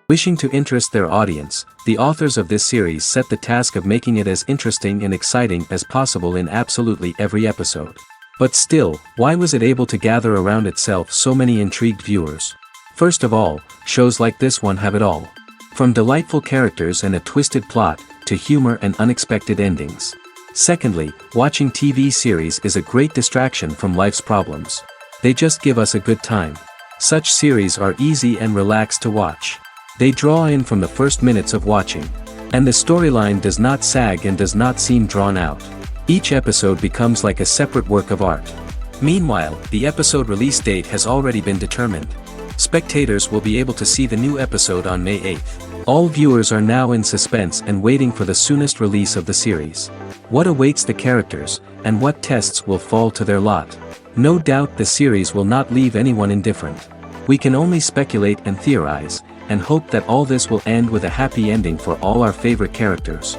Wishing to interest their audience, the authors of this series set the task of making it as interesting and exciting as possible in absolutely every episode. But still, why was it able to gather around itself so many intrigued viewers? First of all, shows like this one have it all. From delightful characters and a twisted plot, to humor and unexpected endings. Secondly, watching TV series is a great distraction from life's problems. They just give us a good time. Such series are easy and relaxed to watch. They draw in from the first minutes of watching. And the storyline does not sag and does not seem drawn out. Each episode becomes like a separate work of art. Meanwhile, the episode release date has already been determined. Spectators will be able to see the new episode on May 8th. All viewers are now in suspense and waiting for the soonest release of the series. What awaits the characters, and what tests will fall to their lot? No doubt the series will not leave anyone indifferent. We can only speculate and theorize, and hope that all this will end with a happy ending for all our favorite characters.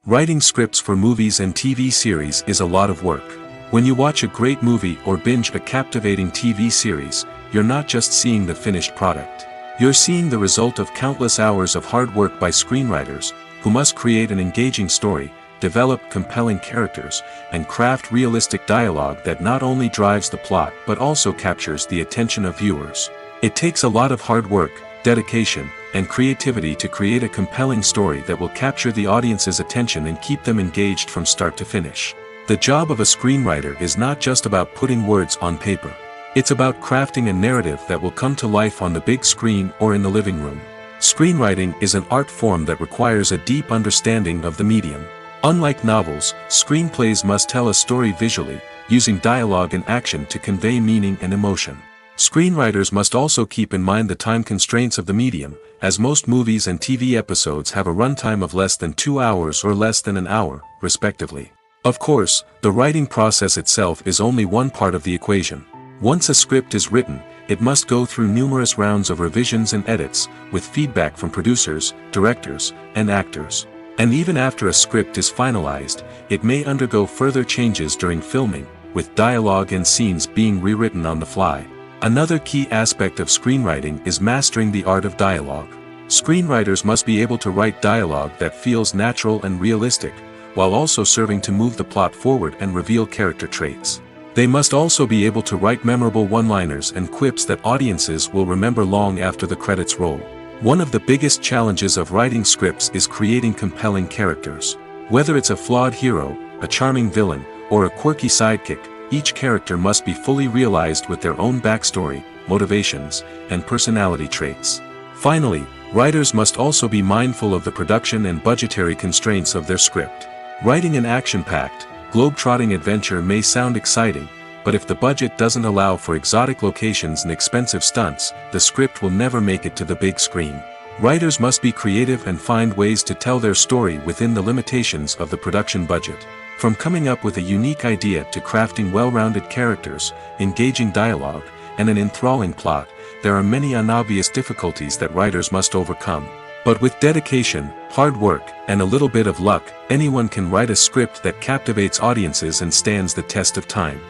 Writing scripts for movies and TV series is a lot of work. When you watch a great movie or binge a captivating TV series, you're not just seeing the finished product. You're seeing the result of countless hours of hard work by screenwriters, who must create an engaging story, develop compelling characters, and craft realistic dialogue that not only drives the plot but also captures the attention of viewers. It takes a lot of hard work, dedication, and creativity to create a compelling story that will capture the audience's attention and keep them engaged from start to finish. The job of a screenwriter is not just about putting words on paper. It's about crafting a narrative that will come to life on the big screen or in the living room. Screenwriting is an art form that requires a deep understanding of the medium. Unlike novels, screenplays must tell a story visually, using dialogue and action to convey meaning and emotion. Screenwriters must also keep in mind the time constraints of the medium, as most movies and TV episodes have a runtime of less than 2 hours or less than an hour, respectively. Of course, the writing process itself is only one part of the equation. Once a script is written, it must go through numerous rounds of revisions and edits, with feedback from producers, directors, and actors. And even after a script is finalized, it may undergo further changes during filming, with dialogue and scenes being rewritten on the fly. Another key aspect of screenwriting is mastering the art of dialogue. Screenwriters must be able to write dialogue that feels natural and realistic, while also serving to move the plot forward and reveal character traits. They must also be able to write memorable one-liners and quips that audiences will remember long after the credits roll. One of the biggest challenges of writing scripts is creating compelling characters. Whether it's a flawed hero, a charming villain, or a quirky sidekick, each character must be fully realized with their own backstory, motivations, and personality traits. Finally, writers must also be mindful of the production and budgetary constraints of their script. Writing an action-packed, globe-trotting adventure may sound exciting, but if the budget doesn't allow for exotic locations and expensive stunts, the script will never make it to the big screen. Writers must be creative and find ways to tell their story within the limitations of the production budget. From coming up with a unique idea to crafting well-rounded characters, engaging dialogue, and an enthralling plot, there are many unobvious difficulties that writers must overcome. But with dedication, hard work, and a little bit of luck, anyone can write a script that captivates audiences and stands the test of time.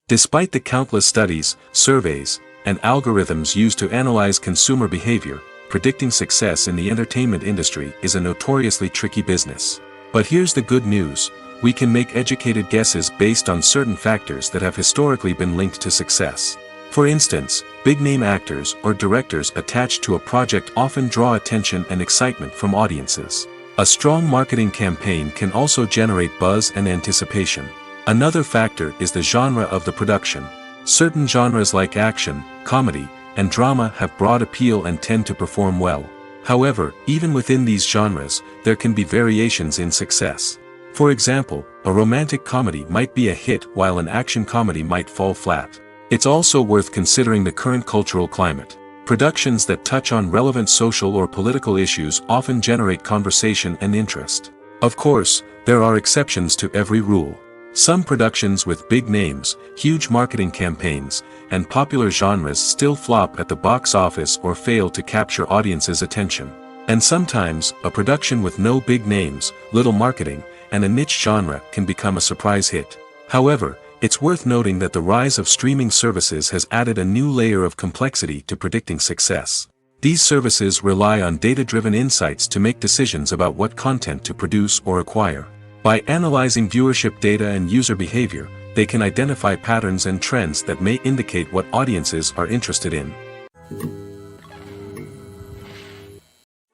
Despite the countless studies, surveys, and algorithms used to analyze consumer behavior, predicting success in the entertainment industry is a notoriously tricky business. But here's the good news: we can make educated guesses based on certain factors that have historically been linked to success. For instance, big-name actors or directors attached to a project often draw attention and excitement from audiences. A strong marketing campaign can also generate buzz and anticipation. Another factor is the genre of the production. Certain genres like action, comedy, and drama have broad appeal and tend to perform well. However, even within these genres, there can be variations in success. For example, a romantic comedy might be a hit while an action comedy might fall flat. It's also worth considering the current cultural climate. Productions that touch on relevant social or political issues often generate conversation and interest. Of course, there are exceptions to every rule. Some productions with big names, huge marketing campaigns, and popular genres still flop at the box office or fail to capture audiences' attention. And sometimes, a production with no big names, little marketing, and a niche genre can become a surprise hit. However, It's worth noting that the rise of streaming services has added a new layer of complexity to predicting success. These services rely on data-driven insights to make decisions about what content to produce or acquire. By analyzing viewership data and user behavior, they can identify patterns and trends that may indicate what audiences are interested in.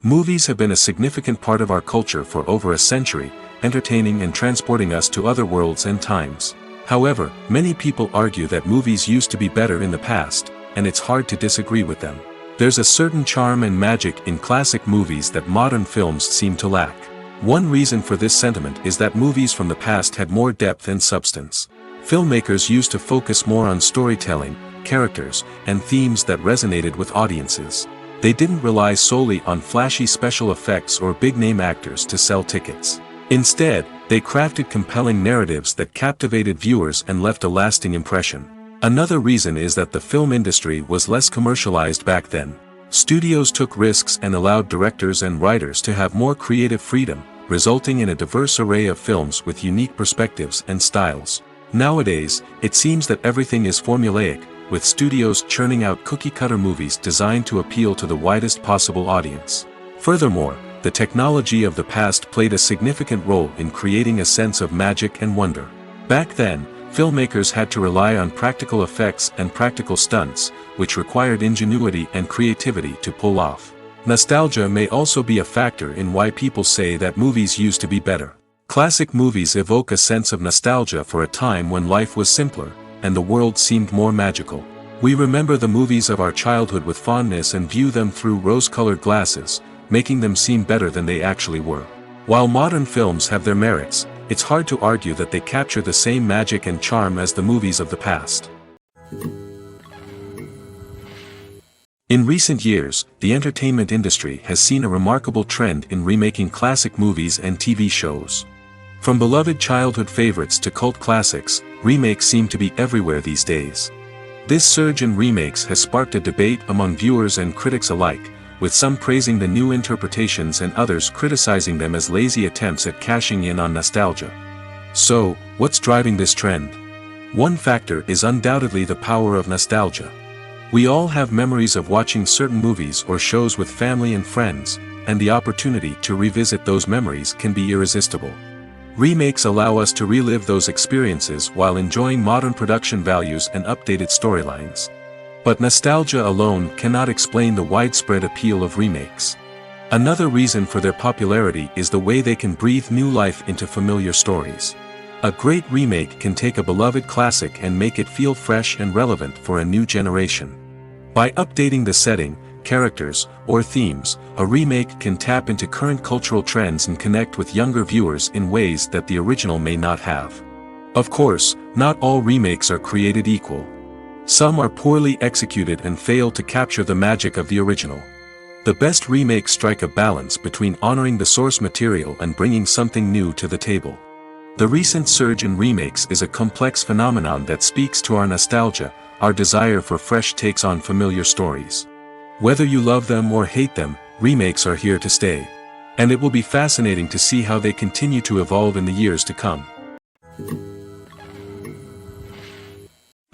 Movies have been a significant part of our culture for over a century, entertaining and transporting us to other worlds and times. However, many people argue that movies used to be better in the past, and it's hard to disagree with them. There's a certain charm and magic in classic movies that modern films seem to lack. One reason for this sentiment is that movies from the past had more depth and substance. Filmmakers used to focus more on storytelling, characters, and themes that resonated with audiences. They didn't rely solely on flashy special effects or big-name actors to sell tickets. Instead, they crafted compelling narratives that captivated viewers and left a lasting impression. Another reason is that the film industry was less commercialized back then. Studios took risks and allowed directors and writers to have more creative freedom, resulting in a diverse array of films with unique perspectives and styles. Nowadays, it seems that everything is formulaic, with studios churning out cookie-cutter movies designed to appeal to the widest possible audience. Furthermore, the technology of the past played a significant role in creating a sense of magic and wonder. Back then, filmmakers had to rely on practical effects and practical stunts, which required ingenuity and creativity to pull off. Nostalgia may also be a factor in why people say that movies used to be better. Classic movies evoke a sense of nostalgia for a time when life was simpler, and the world seemed more magical. We remember the movies of our childhood with fondness and view them through rose-colored glasses, making them seem better than they actually were. While modern films have their merits, it's hard to argue that they capture the same magic and charm as the movies of the past. In recent years, the entertainment industry has seen a remarkable trend in remaking classic movies and TV shows. From beloved childhood favorites to cult classics, remakes seem to be everywhere these days. This surge in remakes has sparked a debate among viewers and critics alike, with some praising the new interpretations and others criticizing them as lazy attempts at cashing in on nostalgia. So, what's driving this trend? One factor is undoubtedly the power of nostalgia. We all have memories of watching certain movies or shows with family and friends, and the opportunity to revisit those memories can be irresistible. Remakes allow us to relive those experiences while enjoying modern production values and updated storylines. But nostalgia alone cannot explain the widespread appeal of remakes. Another reason for their popularity is the way they can breathe new life into familiar stories. A great remake can take a beloved classic and make it feel fresh and relevant for a new generation. By updating the setting, characters, or themes, a remake can tap into current cultural trends and connect with younger viewers in ways that the original may not have. Of course, not all remakes are created equal. Some are poorly executed and fail to capture the magic of the original. The best remakes strike a balance between honoring the source material and bringing something new to the table. The recent surge in remakes is a complex phenomenon that speaks to our nostalgia, our desire for fresh takes on familiar stories. Whether you love them or hate them, remakes are here to stay. And it will be fascinating to see how they continue to evolve in the years to come.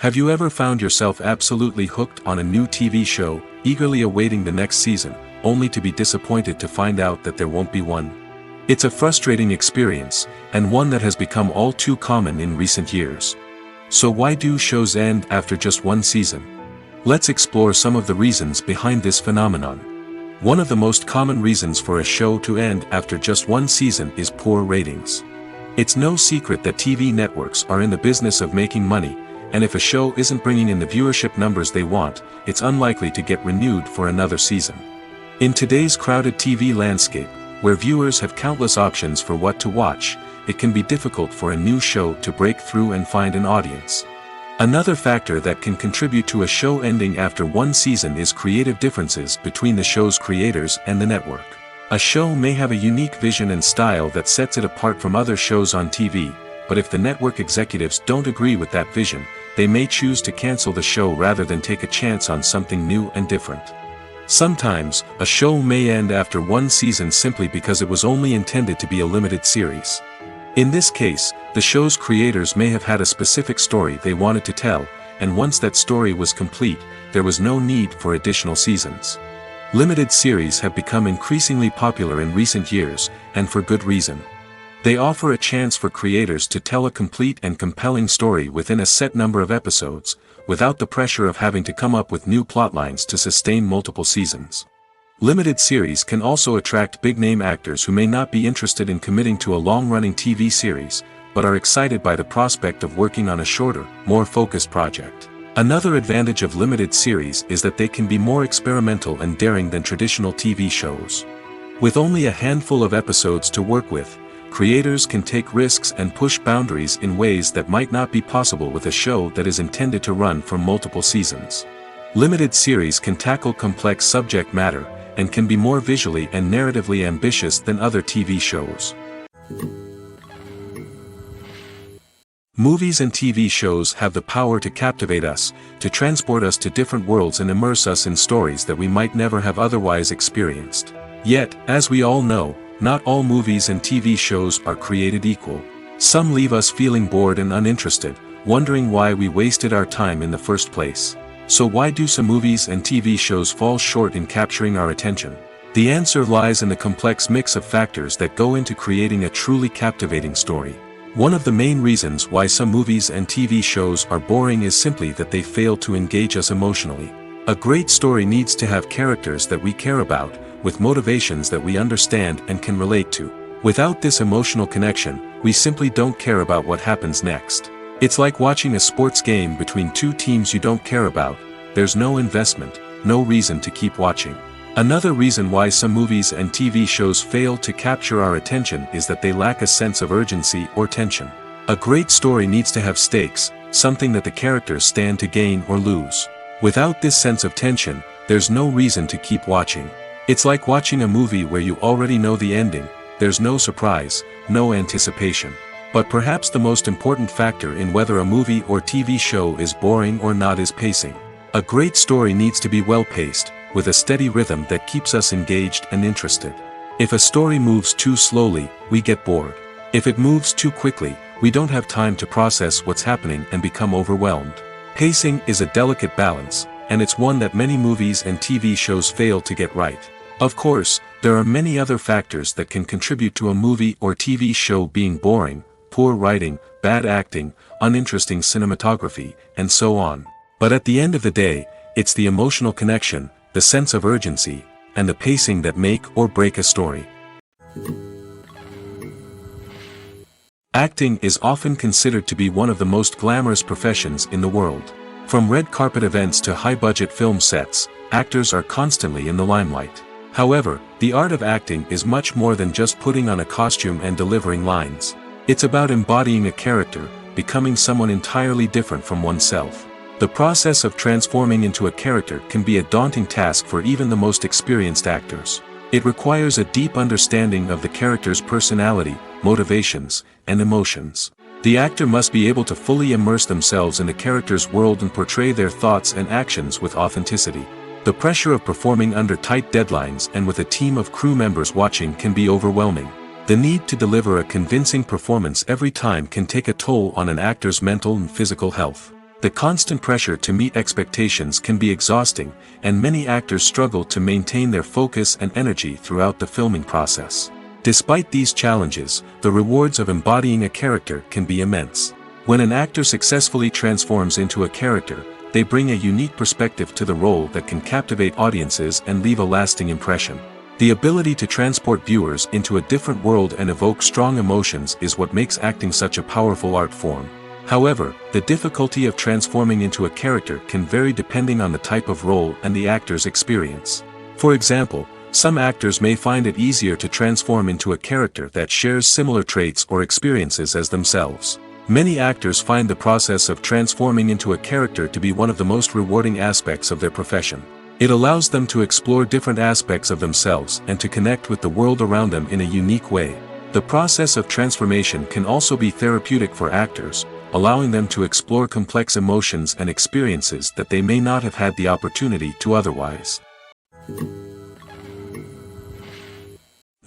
Have you ever found yourself absolutely hooked on a new TV show, eagerly awaiting the next season, only to be disappointed to find out that there won't be one? It's a frustrating experience, and one that has become all too common in recent years. So why do shows end after just one season? Let's explore some of the reasons behind this phenomenon. One of the most common reasons for a show to end after just one season is poor ratings. It's no secret that TV networks are in the business of making money, and if a show isn't bringing in the viewership numbers they want, it's unlikely to get renewed for another season. In today's crowded TV landscape, where viewers have countless options for what to watch, it can be difficult for a new show to break through and find an audience. Another factor that can contribute to a show ending after one season is creative differences between the show's creators and the network. A show may have a unique vision and style that sets it apart from other shows on TV, but if the network executives don't agree with that vision, they may choose to cancel the show rather than take a chance on something new and different. Sometimes, a show may end after one season simply because it was only intended to be a limited series. In this case, the show's creators may have had a specific story they wanted to tell, and once that story was complete, there was no need for additional seasons. Limited series have become increasingly popular in recent years, and for good reason. They offer a chance for creators to tell a complete and compelling story within a set number of episodes, without the pressure of having to come up with new plotlines to sustain multiple seasons. Limited series can also attract big-name actors who may not be interested in committing to a long-running TV series, but are excited by the prospect of working on a shorter, more focused project. Another advantage of limited series is that they can be more experimental and daring than traditional TV shows. With only a handful of episodes to work with, creators can take risks and push boundaries in ways that might not be possible with a show that is intended to run for multiple seasons. Limited series can tackle complex subject matter, and can be more visually and narratively ambitious than other TV shows. Movies and TV shows have the power to captivate us, to transport us to different worlds and immerse us in stories that we might never have otherwise experienced. Yet, as we all know, not all movies and TV shows are created equal. Some leave us feeling bored and uninterested, wondering why we wasted our time in the first place. So why do some movies and TV shows fall short in capturing our attention? The answer lies in the complex mix of factors that go into creating a truly captivating story. One of the main reasons why some movies and TV shows are boring is simply that they fail to engage us emotionally. A great story needs to have characters that we care about, with motivations that we understand and can relate to. Without this emotional connection, we simply don't care about what happens next. It's like watching a sports game between two teams you don't care about. There's no investment, no reason to keep watching. Another reason why some movies and TV shows fail to capture our attention is that they lack a sense of urgency or tension. A great story needs to have stakes, something that the characters stand to gain or lose. Without this sense of tension, there's no reason to keep watching. It's like watching a movie where you already know the ending, there's no surprise, no anticipation. But perhaps the most important factor in whether a movie or TV show is boring or not is pacing. A great story needs to be well-paced, with a steady rhythm that keeps us engaged and interested. If a story moves too slowly, we get bored. If it moves too quickly, we don't have time to process what's happening and become overwhelmed. Pacing is a delicate balance, and it's one that many movies and TV shows fail to get right. Of course, there are many other factors that can contribute to a movie or TV show being boring: poor writing, bad acting, uninteresting cinematography, and so on. But at the end of the day, it's the emotional connection, the sense of urgency, and the pacing that make or break a story. Acting is often considered to be one of the most glamorous professions in the world. From red carpet events to high-budget film sets, actors are constantly in the limelight. However, the art of acting is much more than just putting on a costume and delivering lines. It's about embodying a character, becoming someone entirely different from oneself. The process of transforming into a character can be a daunting task for even the most experienced actors. It requires a deep understanding of the character's personality, motivations, and emotions. The actor must be able to fully immerse themselves in the character's world and portray their thoughts and actions with authenticity. The pressure of performing under tight deadlines and with a team of crew members watching can be overwhelming. The need to deliver a convincing performance every time can take a toll on an actor's mental and physical health. The constant pressure to meet expectations can be exhausting, and many actors struggle to maintain their focus and energy throughout the filming process. Despite these challenges, the rewards of embodying a character can be immense. When an actor successfully transforms into a character, they bring a unique perspective to the role that can captivate audiences and leave a lasting impression. The ability to transport viewers into a different world and evoke strong emotions is what makes acting such a powerful art form. However, the difficulty of transforming into a character can vary depending on the type of role and the actor's experience. For example, some actors may find it easier to transform into a character that shares similar traits or experiences as themselves. Many actors find the process of transforming into a character to be one of the most rewarding aspects of their profession. It allows them to explore different aspects of themselves and to connect with the world around them in a unique way. The process of transformation can also be therapeutic for actors, allowing them to explore complex emotions and experiences that they may not have had the opportunity to otherwise.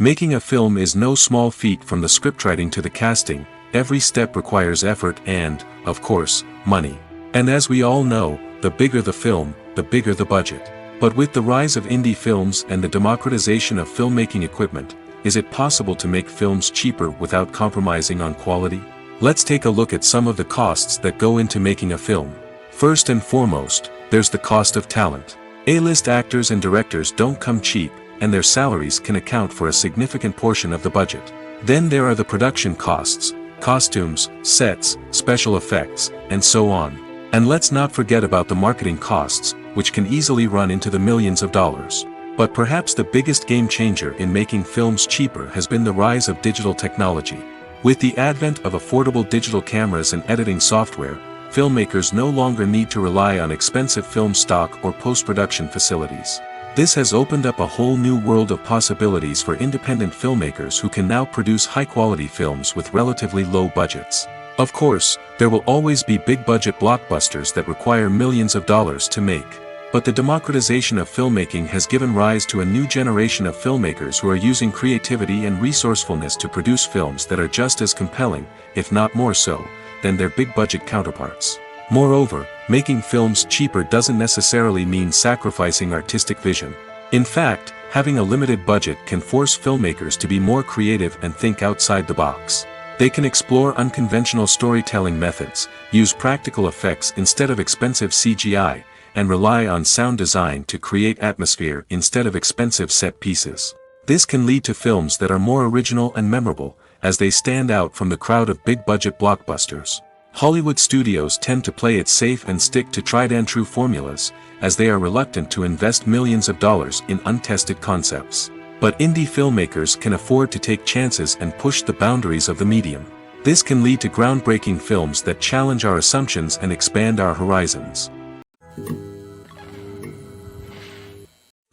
Making a film is no small feat. From the scriptwriting to the casting, every step requires effort and, of course, money. And as we all know, the bigger the film, the bigger the budget. But with the rise of indie films and the democratization of filmmaking equipment, is it possible to make films cheaper without compromising on quality? Let's take a look at some of the costs that go into making a film. First and foremost, there's the cost of talent. A-list actors and directors don't come cheap, and their salaries can account for a significant portion of the budget. Then there are the production costs, costumes, sets, special effects, and so on. And let's not forget about the marketing costs, which can easily run into the millions of dollars. But perhaps the biggest game changer in making films cheaper has been the rise of digital technology. With the advent of affordable digital cameras and editing software, filmmakers no longer need to rely on expensive film stock or post-production facilities. This has opened up a whole new world of possibilities for independent filmmakers who can now produce high-quality films with relatively low budgets. Of course, there will always be big-budget blockbusters that require millions of dollars to make. But the democratization of filmmaking has given rise to a new generation of filmmakers who are using creativity and resourcefulness to produce films that are just as compelling, if not more so, than their big-budget counterparts. Moreover, making films cheaper doesn't necessarily mean sacrificing artistic vision. In fact, having a limited budget can force filmmakers to be more creative and think outside the box. They can explore unconventional storytelling methods, use practical effects instead of expensive CGI, and rely on sound design to create atmosphere instead of expensive set pieces. This can lead to films that are more original and memorable, as they stand out from the crowd of big-budget blockbusters. Hollywood studios tend to play it safe and stick to tried-and-true formulas, as they are reluctant to invest millions of dollars in untested concepts. But indie filmmakers can afford to take chances and push the boundaries of the medium. This can lead to groundbreaking films that challenge our assumptions and expand our horizons.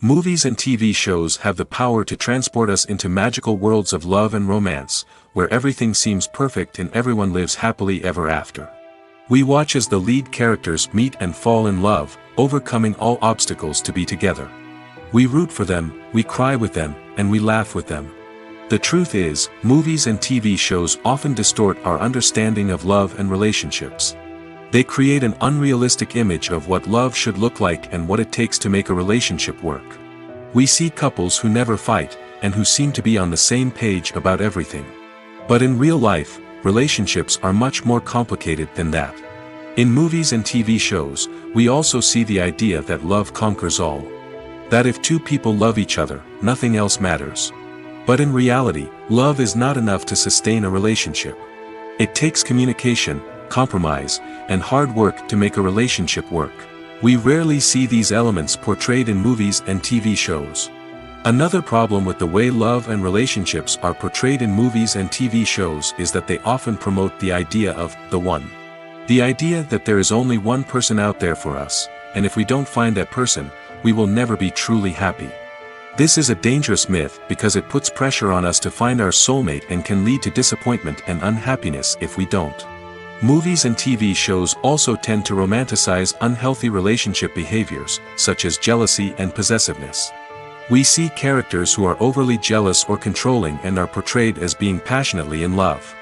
Movies and TV shows have the power to transport us into magical worlds of love and romance, where everything seems perfect and everyone lives happily ever after. We watch as the lead characters meet and fall in love, overcoming all obstacles to be together. We root for them, we cry with them, and we laugh with them. The truth is, movies and TV shows often distort our understanding of love and relationships. They create an unrealistic image of what love should look like and what it takes to make a relationship work. We see couples who never fight, and who seem to be on the same page about everything. But in real life, relationships are much more complicated than that. In movies and TV shows, we also see the idea that love conquers all. That if two people love each other, nothing else matters. But in reality, love is not enough to sustain a relationship. It takes communication, compromise, and hard work to make a relationship work. We rarely see these elements portrayed in movies and TV shows. Another problem with the way love and relationships are portrayed in movies and TV shows is that they often promote the idea of the one. The idea that there is only one person out there for us, and if we don't find that person, we will never be truly happy. This is a dangerous myth because it puts pressure on us to find our soulmate and can lead to disappointment and unhappiness if we don't. Movies and TV shows also tend to romanticize unhealthy relationship behaviors, such as jealousy and possessiveness. We see characters who are overly jealous or controlling and are portrayed as being passionately in love.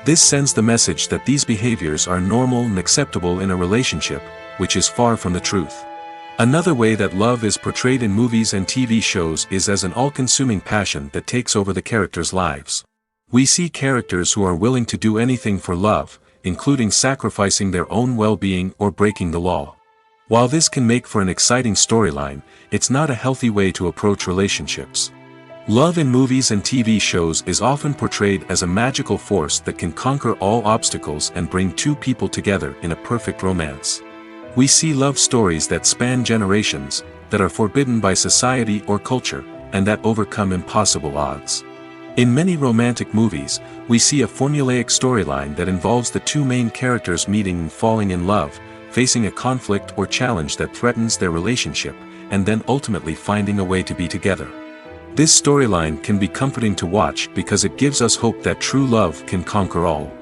This sends the message that these behaviors are normal and acceptable in a relationship, which is far from the truth. Another way that love is portrayed in movies and TV shows is as an all-consuming passion that takes over the characters' lives. We see characters who are willing to do anything for love, including sacrificing their own well-being or breaking the law. While this can make for an exciting storyline, it's not a healthy way to approach relationships. Love in movies and TV shows is often portrayed as a magical force that can conquer all obstacles and bring two people together in a perfect romance. We see love stories that span generations, that are forbidden by society or culture, and that overcome impossible odds. In many romantic movies, we see a formulaic storyline that involves the two main characters meeting and falling in love, facing a conflict or challenge that threatens their relationship, and then ultimately finding a way to be together. This storyline can be comforting to watch because it gives us hope that true love can conquer all.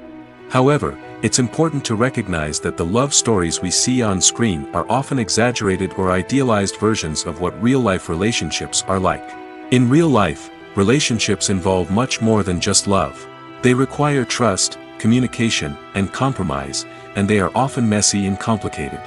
However, it's important to recognize that the love stories we see on screen are often exaggerated or idealized versions of what real-life relationships are like. In real life, relationships involve much more than just love. They require trust, communication, and compromise, and they are often messy and complicated.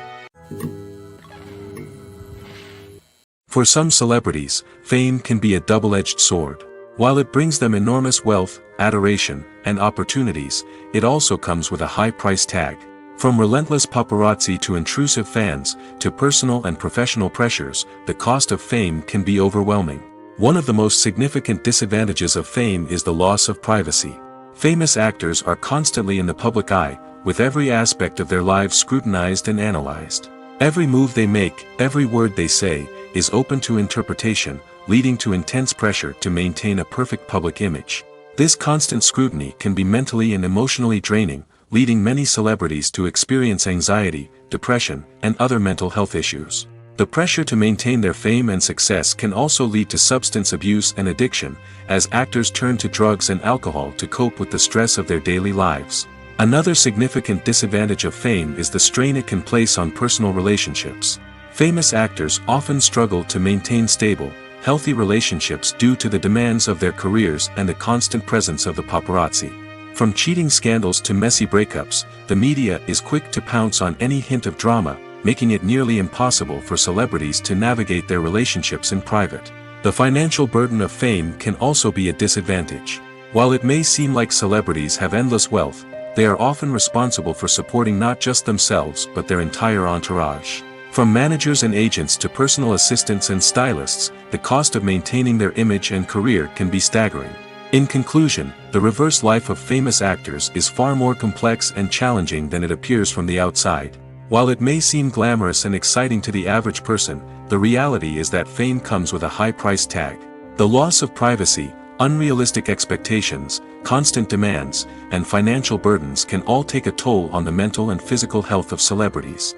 For some celebrities, fame can be a double-edged sword. While it brings them enormous wealth, adoration, and opportunities, it also comes with a high price tag. From relentless paparazzi to intrusive fans, to personal and professional pressures, the cost of fame can be overwhelming. One of the most significant disadvantages of fame is the loss of privacy. Famous actors are constantly in the public eye, with every aspect of their lives scrutinized and analyzed. Every move they make, every word they say, is open to interpretation, leading to intense pressure to maintain a perfect public image. This constant scrutiny can be mentally and emotionally draining, leading many celebrities to experience anxiety, depression, and other mental health issues. The pressure to maintain their fame and success can also lead to substance abuse and addiction, as actors turn to drugs and alcohol to cope with the stress of their daily lives. Another significant disadvantage of fame is the strain it can place on personal relationships. Famous actors often struggle to maintain stable, healthy relationships due to the demands of their careers and the constant presence of the paparazzi. From cheating scandals to messy breakups, the media is quick to pounce on any hint of drama, making it nearly impossible for celebrities to navigate their relationships in private. The financial burden of fame can also be a disadvantage. While it may seem like celebrities have endless wealth, they are often responsible for supporting not just themselves but their entire entourage. From managers and agents to personal assistants and stylists, the cost of maintaining their image and career can be staggering. In conclusion, the reverse life of famous actors is far more complex and challenging than it appears from the outside. While it may seem glamorous and exciting to the average person, the reality is that fame comes with a high price tag. The loss of privacy, unrealistic expectations, constant demands, and financial burdens can all take a toll on the mental and physical health of celebrities.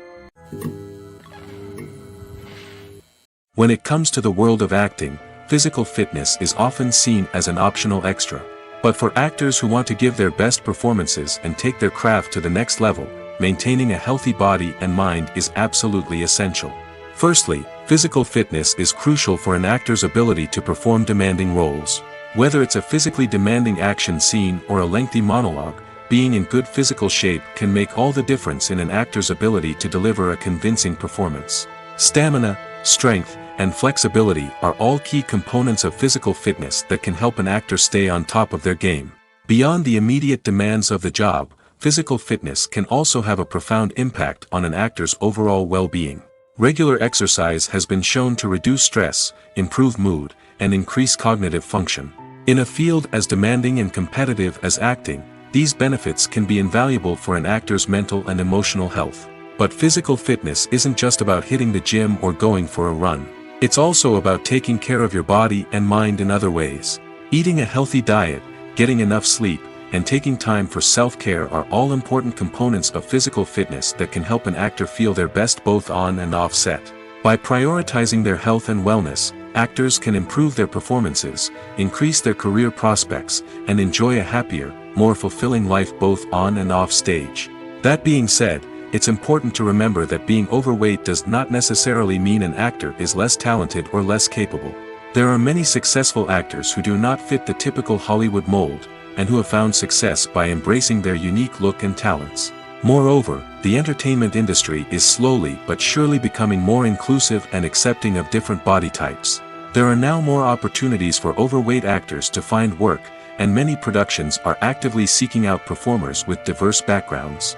When it comes to the world of acting, physical fitness is often seen as an optional extra. But for actors who want to give their best performances and take their craft to the next level, maintaining a healthy body and mind is absolutely essential. Firstly, physical fitness is crucial for an actor's ability to perform demanding roles. Whether it's a physically demanding action scene or a lengthy monologue, being in good physical shape can make all the difference in an actor's ability to deliver a convincing performance. Stamina, strength, and flexibility are all key components of physical fitness that can help an actor stay on top of their game. Beyond the immediate demands of the job, physical fitness can also have a profound impact on an actor's overall well-being. Regular exercise has been shown to reduce stress, improve mood, and increase cognitive function. In a field as demanding and competitive as acting, these benefits can be invaluable for an actor's mental and emotional health. But physical fitness isn't just about hitting the gym or going for a run. It's also about taking care of your body and mind in other ways. Eating a healthy diet, getting enough sleep, and taking time for self-care are all important components of physical fitness that can help an actor feel their best both on and off set. By prioritizing their health and wellness, actors can improve their performances, increase their career prospects, and enjoy a happier, more fulfilling life both on and off stage. That being said, it's important to remember that being overweight does not necessarily mean an actor is less talented or less capable. There are many successful actors who do not fit the typical Hollywood mold, and who have found success by embracing their unique look and talents. Moreover, the entertainment industry is slowly but surely becoming more inclusive and accepting of different body types. There are now more opportunities for overweight actors to find work, and many productions are actively seeking out performers with diverse backgrounds.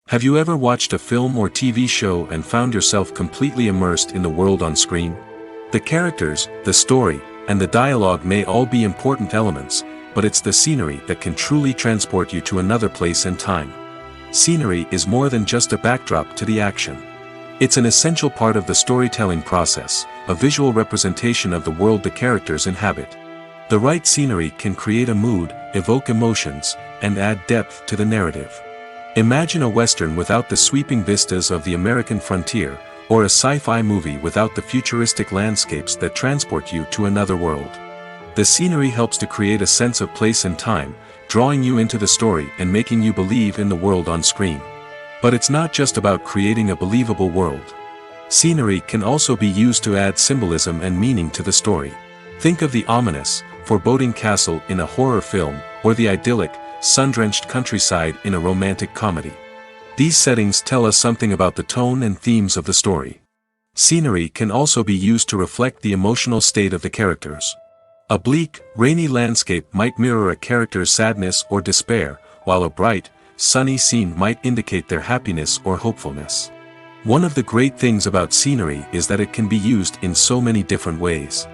Have you ever watched a film or TV show and found yourself completely immersed in the world on screen? The characters, the story, and the dialogue may all be important elements, but it's the scenery that can truly transport you to another place and time. Scenery is more than just a backdrop to the action. It's an essential part of the storytelling process, a visual representation of the world the characters inhabit. The right scenery can create a mood, evoke emotions, and add depth to the narrative. Imagine a Western without the sweeping vistas of the American frontier, or a sci-fi movie without the futuristic landscapes that transport you to another world. The scenery helps to create a sense of place and time, drawing you into the story and making you believe in the world on screen. But it's not just about creating a believable world. Scenery can also be used to add symbolism and meaning to the story. Think of the ominous, foreboding castle in a horror film, or the idyllic, sun-drenched countryside in a romantic comedy. These settings tell us something about the tone and themes of the story. Scenery can also be used to reflect the emotional state of the characters. A bleak, rainy landscape might mirror a character's sadness or despair, while a bright, sunny scene might indicate their happiness or hopefulness. One of the great things about scenery is that it can be used in so many different ways.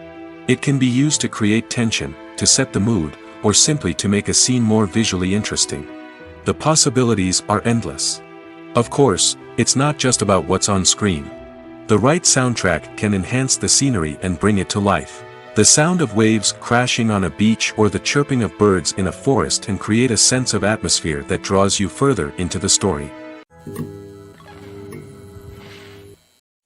It can be used to create tension, to set the mood, or simply to make a scene more visually interesting. The possibilities are endless. Of course, it's not just about what's on screen. The right soundtrack can enhance the scenery and bring it to life. The sound of waves crashing on a beach or the chirping of birds in a forest can create a sense of atmosphere that draws you further into the story.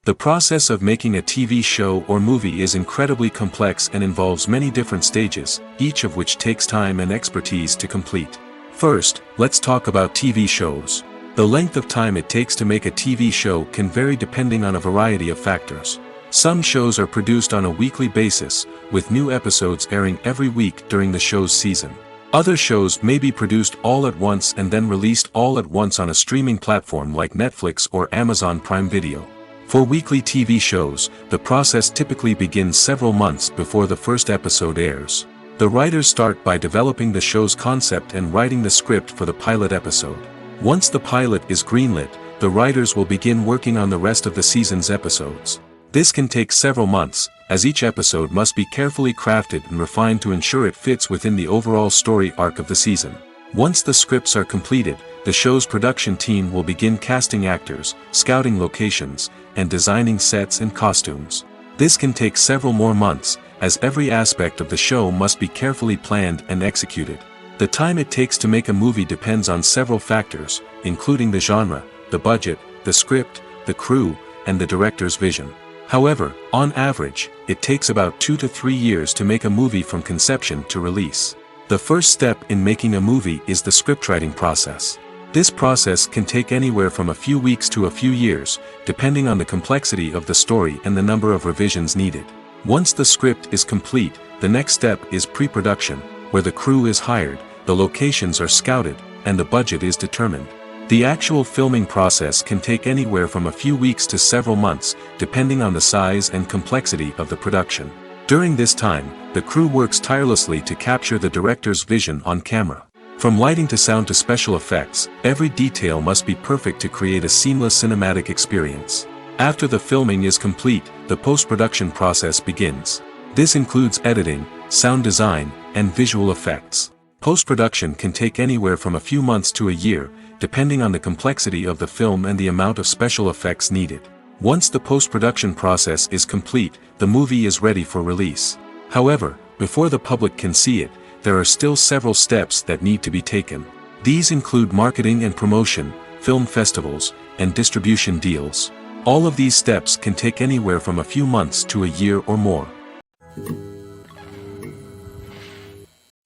The process of making a TV show or movie is incredibly complex and involves many different stages, each of which takes time and expertise to complete. First, let's talk about TV shows. The length of time it takes to make a TV show can vary depending on a variety of factors. Some shows are produced on a weekly basis, with new episodes airing every week during the show's season. Other shows may be produced all at once and then released all at once on a streaming platform like Netflix or Amazon Prime Video. For weekly TV shows, the process typically begins several months before the first episode airs. The writers start by developing the show's concept and writing the script for the pilot episode. Once the pilot is greenlit, the writers will begin working on the rest of the season's episodes. This can take several months, as each episode must be carefully crafted and refined to ensure it fits within the overall story arc of the season. Once the scripts are completed, the show's production team will begin casting actors, scouting locations, and designing sets and costumes. This can take several more months, as every aspect of the show must be carefully planned and executed. The time it takes to make a movie depends on several factors, including the genre, the budget, the script, the crew, and the director's vision. However, on average, it takes about 2 to 3 years to make a movie from conception to release. The first step in making a movie is the scriptwriting process. This process can take anywhere from a few weeks to a few years, depending on the complexity of the story and the number of revisions needed. Once the script is complete, the next step is pre-production, where the crew is hired, the locations are scouted, and the budget is determined. The actual filming process can take anywhere from a few weeks to several months, depending on the size and complexity of the production. During this time, the crew works tirelessly to capture the director's vision on camera. From lighting to sound to special effects, every detail must be perfect to create a seamless cinematic experience. After the filming is complete, the post-production process begins. This includes editing, sound design, and visual effects. Post-production can take anywhere from a few months to a year, depending on the complexity of the film and the amount of special effects needed. Once the post-production process is complete, the movie is ready for release. However, before the public can see it, there are still several steps that need to be taken. These include marketing and promotion, film festivals, and distribution deals. All of these steps can take anywhere from a few months to a year or more.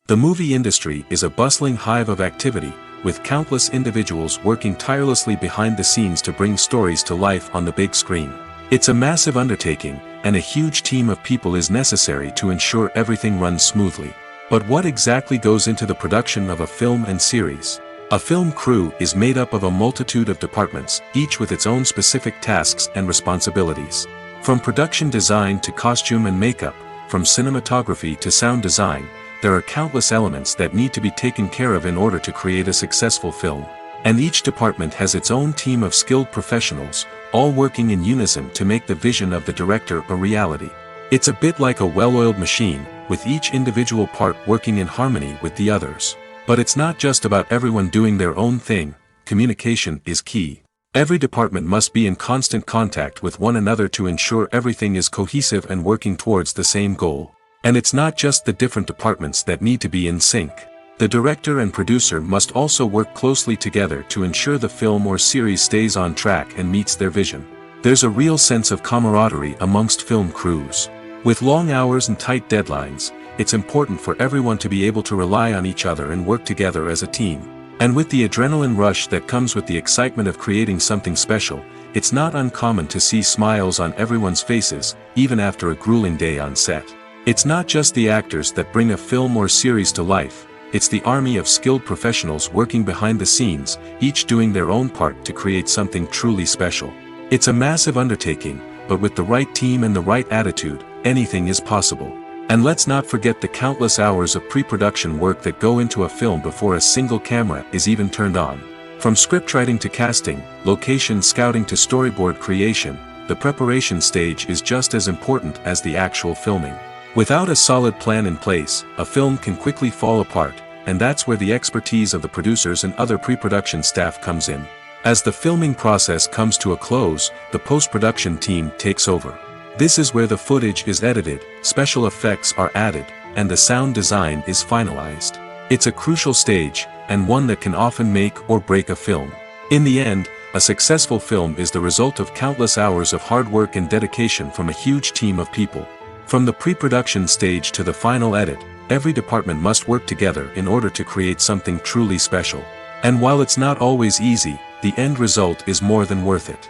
The movie industry is a bustling hive of activity, with countless individuals working tirelessly behind the scenes to bring stories to life on the big screen. It's a massive undertaking, and a huge team of people is necessary to ensure everything runs smoothly. But what exactly goes into the production of a film and series? A film crew is made up of a multitude of departments, each with its own specific tasks and responsibilities. From production design to costume and makeup, from cinematography to sound design, there are countless elements that need to be taken care of in order to create a successful film. And each department has its own team of skilled professionals, all working in unison to make the vision of the director a reality. It's a bit like a well-oiled machine, with each individual part working in harmony with the others. But it's not just about everyone doing their own thing, communication is key. Every department must be in constant contact with one another to ensure everything is cohesive and working towards the same goal. And it's not just the different departments that need to be in sync. The director and producer must also work closely together to ensure the film or series stays on track and meets their vision. There's a real sense of camaraderie amongst film crews. With long hours and tight deadlines, it's important for everyone to be able to rely on each other and work together as a team. And with the adrenaline rush that comes with the excitement of creating something special, it's not uncommon to see smiles on everyone's faces, even after a grueling day on set. It's not just the actors that bring a film or series to life, it's the army of skilled professionals working behind the scenes, each doing their own part to create something truly special. It's a massive undertaking, but with the right team and the right attitude, anything is possible. And let's not forget the countless hours of pre-production work that go into a film before a single camera is even turned on. From scriptwriting to casting, location scouting to storyboard creation, the preparation stage is just as important as the actual filming. Without a solid plan in place, a film can quickly fall apart, and that's where the expertise of the producers and other pre-production staff comes in. As the filming process comes to a close, the post-production team takes over. This is where the footage is edited, special effects are added, and the sound design is finalized. It's a crucial stage, and one that can often make or break a film. In the end, a successful film is the result of countless hours of hard work and dedication from a huge team of people. From the pre-production stage to the final edit, every department must work together in order to create something truly special. And while it's not always easy, the end result is more than worth it.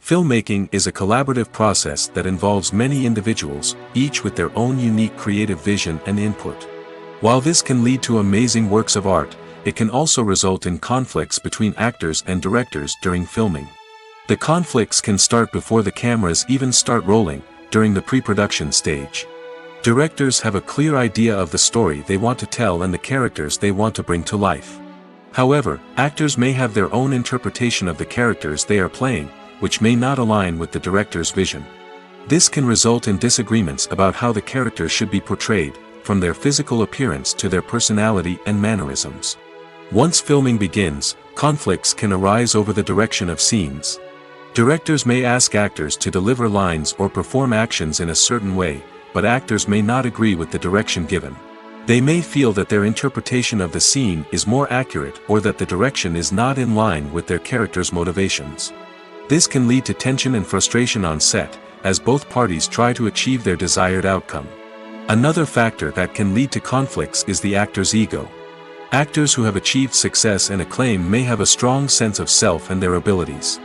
Filmmaking is a collaborative process that involves many individuals, each with their own unique creative vision and input. While this can lead to amazing works of art, it can also result in conflicts between actors and directors during filming. The conflicts can start before the cameras even start rolling, during the pre-production stage. Directors have a clear idea of the story they want to tell and the characters they want to bring to life. However, actors may have their own interpretation of the characters they are playing, which may not align with the director's vision. This can result in disagreements about how the characters should be portrayed, from their physical appearance to their personality and mannerisms. Once filming begins, conflicts can arise over the direction of scenes. Directors may ask actors to deliver lines or perform actions in a certain way, but actors may not agree with the direction given. They may feel that their interpretation of the scene is more accurate or that the direction is not in line with their character's motivations. This can lead to tension and frustration on set, as both parties try to achieve their desired outcome. Another factor that can lead to conflicts is the actor's ego. Actors who have achieved success and acclaim may have a strong sense of self and their abilities.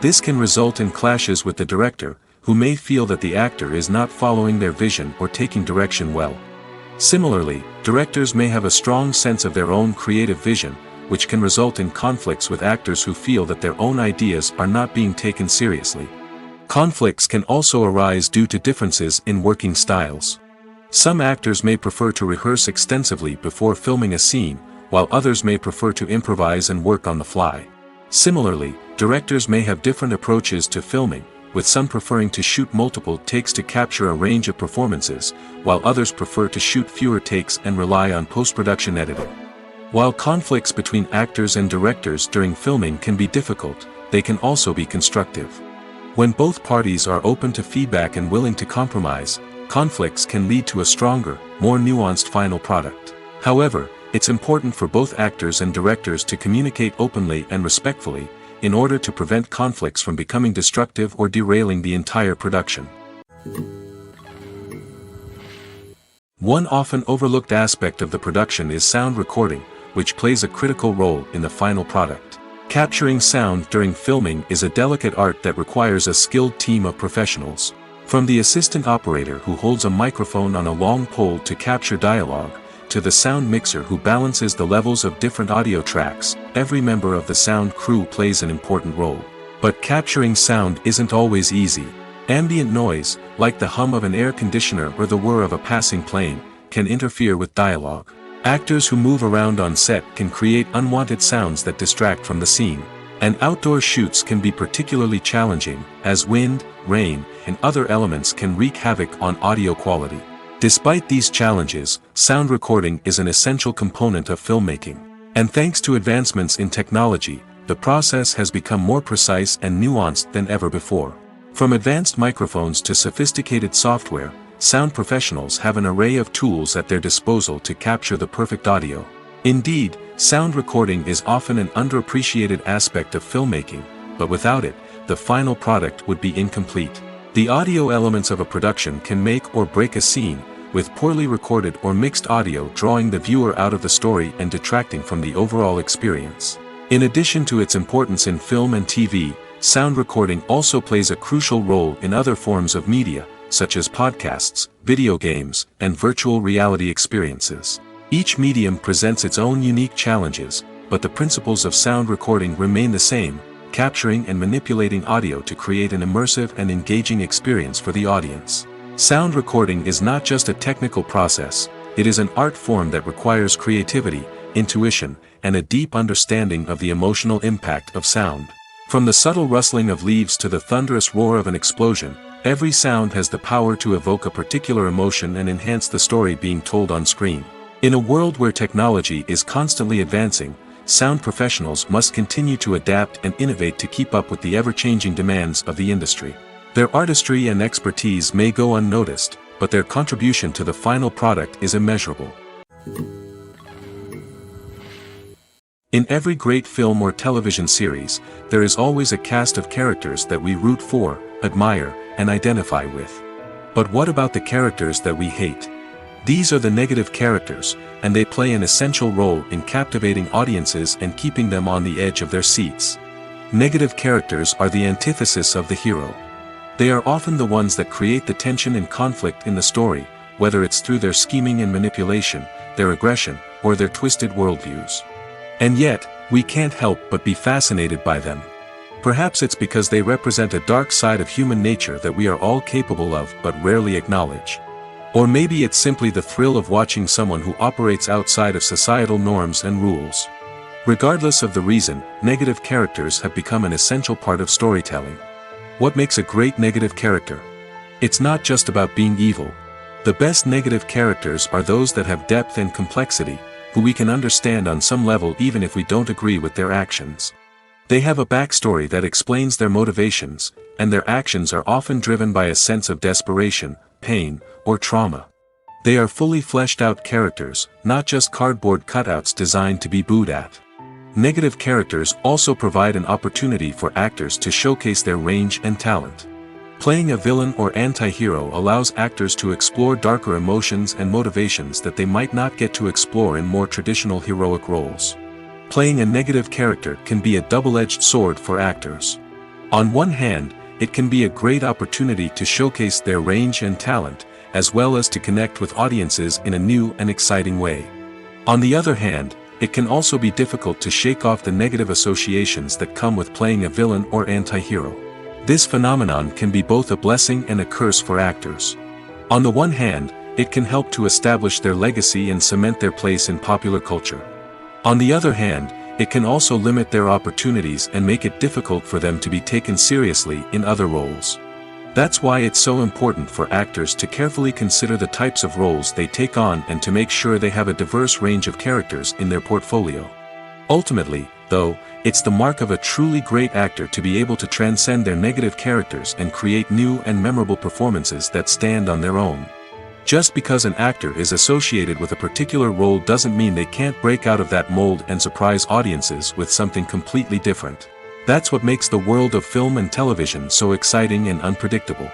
This can result in clashes with the director, who may feel that the actor is not following their vision or taking direction well. Similarly, directors may have a strong sense of their own creative vision, which can result in conflicts with actors who feel that their own ideas are not being taken seriously. Conflicts can also arise due to differences in working styles. Some actors may prefer to rehearse extensively before filming a scene, while others may prefer to improvise and work on the fly. Similarly, directors may have different approaches to filming, with some preferring to shoot multiple takes to capture a range of performances, while others prefer to shoot fewer takes and rely on post-production editing. While conflicts between actors and directors during filming can be difficult, they can also be constructive. When both parties are open to feedback and willing to compromise, conflicts can lead to a stronger, more nuanced final product. However, it's important for both actors and directors to communicate openly and respectfully, in order to prevent conflicts from becoming destructive or derailing the entire production. One often overlooked aspect of the production is sound recording, which plays a critical role in the final product. Capturing sound during filming is a delicate art that requires a skilled team of professionals. From the assistant operator who holds a microphone on a long pole to capture dialogue, to the sound mixer who balances the levels of different audio tracks, every member of the sound crew plays an important role. But capturing sound isn't always easy. Ambient noise, like the hum of an air conditioner or the whir of a passing plane, can interfere with dialogue. Actors who move around on set can create unwanted sounds that distract from the scene. And outdoor shoots can be particularly challenging, as wind, rain, and other elements can wreak havoc on audio quality. Despite these challenges, sound recording is an essential component of filmmaking. And thanks to advancements in technology, the process has become more precise and nuanced than ever before. From advanced microphones to sophisticated software, sound professionals have an array of tools at their disposal to capture the perfect audio. Indeed, sound recording is often an underappreciated aspect of filmmaking, but without it, the final product would be incomplete. The audio elements of a production can make or break a scene, with poorly recorded or mixed audio drawing the viewer out of the story and detracting from the overall experience. In addition to its importance in film and TV, sound recording also plays a crucial role in other forms of media, such as podcasts, video games, and virtual reality experiences. Each medium presents its own unique challenges, but the principles of sound recording remain the same, capturing and manipulating audio to create an immersive and engaging experience for the audience. Sound recording is not just a technical process, it is an art form that requires creativity, intuition, and a deep understanding of the emotional impact of sound. From the subtle rustling of leaves to the thunderous roar of an explosion, every sound has the power to evoke a particular emotion and enhance the story being told on screen. In a world where technology is constantly advancing, sound professionals must continue to adapt and innovate to keep up with the ever-changing demands of the industry. Their artistry and expertise may go unnoticed, but their contribution to the final product is immeasurable. In every great film or television series, there is always a cast of characters that we root for, admire, and identify with. But what about the characters that we hate? These are the negative characters, and they play an essential role in captivating audiences and keeping them on the edge of their seats. Negative characters are the antithesis of the hero. They are often the ones that create the tension and conflict in the story, whether it's through their scheming and manipulation, their aggression, or their twisted worldviews. And yet, we can't help but be fascinated by them. Perhaps it's because they represent a dark side of human nature that we are all capable of but rarely acknowledge. Or maybe it's simply the thrill of watching someone who operates outside of societal norms and rules. Regardless of the reason, negative characters have become an essential part of storytelling. What makes a great negative character? It's not just about being evil. The best negative characters are those that have depth and complexity, who we can understand on some level even if we don't agree with their actions. They have a backstory that explains their motivations, and their actions are often driven by a sense of desperation, pain, or trauma. They are fully fleshed out characters, not just cardboard cutouts designed to be booed at. Negative characters also provide an opportunity for actors to showcase their range and talent. Playing a villain or anti-hero allows actors to explore darker emotions and motivations that they might not get to explore in more traditional heroic roles. Playing a negative character can be a double-edged sword for actors. On one hand, it can be a great opportunity to showcase their range and talent, as well as to connect with audiences in a new and exciting way. On the other hand, it can also be difficult to shake off the negative associations that come with playing a villain or anti-hero. This phenomenon can be both a blessing and a curse for actors. On the one hand, it can help to establish their legacy and cement their place in popular culture. On the other hand, it can also limit their opportunities and make it difficult for them to be taken seriously in other roles. That's why it's so important for actors to carefully consider the types of roles they take on and to make sure they have a diverse range of characters in their portfolio. Ultimately, though, it's the mark of a truly great actor to be able to transcend their negative characters and create new and memorable performances that stand on their own. Just because an actor is associated with a particular role doesn't mean they can't break out of that mold and surprise audiences with something completely different. That's what makes the world of film and television so exciting and unpredictable.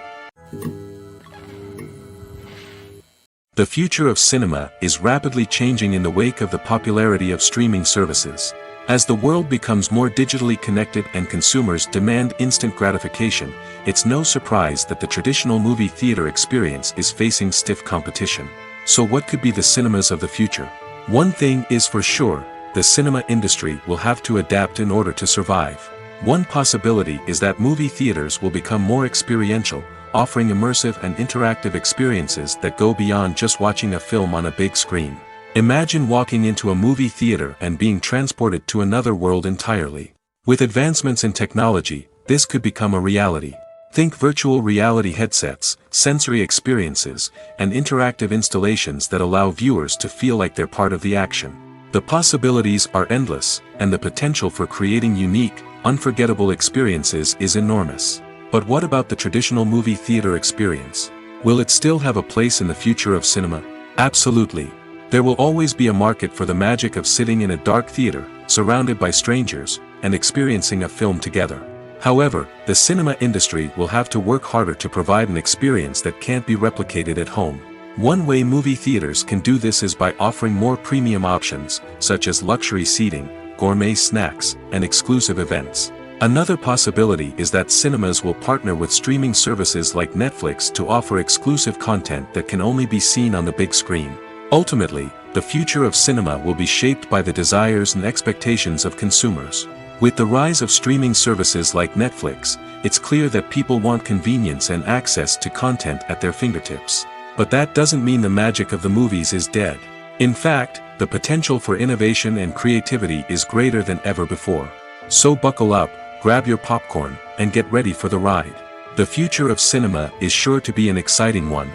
The future of cinema is rapidly changing in the wake of the popularity of streaming services. As the world becomes more digitally connected and consumers demand instant gratification, it's no surprise that the traditional movie theater experience is facing stiff competition. So what could be the cinemas of the future? One thing is for sure, the cinema industry will have to adapt in order to survive. One possibility is that movie theaters will become more experiential, offering immersive and interactive experiences that go beyond just watching a film on a big screen. Imagine walking into a movie theater and being transported to another world entirely. With advancements in technology, this could become a reality. Think virtual reality headsets, sensory experiences, and interactive installations that allow viewers to feel like they're part of the action. The possibilities are endless, and the potential for creating unique, unforgettable experiences is enormous. But what about the traditional movie theater experience? Will it still have a place in the future of cinema? Absolutely. There will always be a market for the magic of sitting in a dark theater, surrounded by strangers, and experiencing a film together. However, the cinema industry will have to work harder to provide an experience that can't be replicated at home. One way movie theaters can do this is by offering more premium options, such as luxury seating, gourmet snacks, and exclusive events. Another possibility is that cinemas will partner with streaming services like Netflix to offer exclusive content that can only be seen on the big screen. Ultimately, the future of cinema will be shaped by the desires and expectations of consumers. With the rise of streaming services like Netflix, it's clear that people want convenience and access to content at their fingertips. But that doesn't mean the magic of the movies is dead. In fact, the potential for innovation and creativity is greater than ever before. So buckle up, grab your popcorn, and get ready for the ride. The future of cinema is sure to be an exciting one.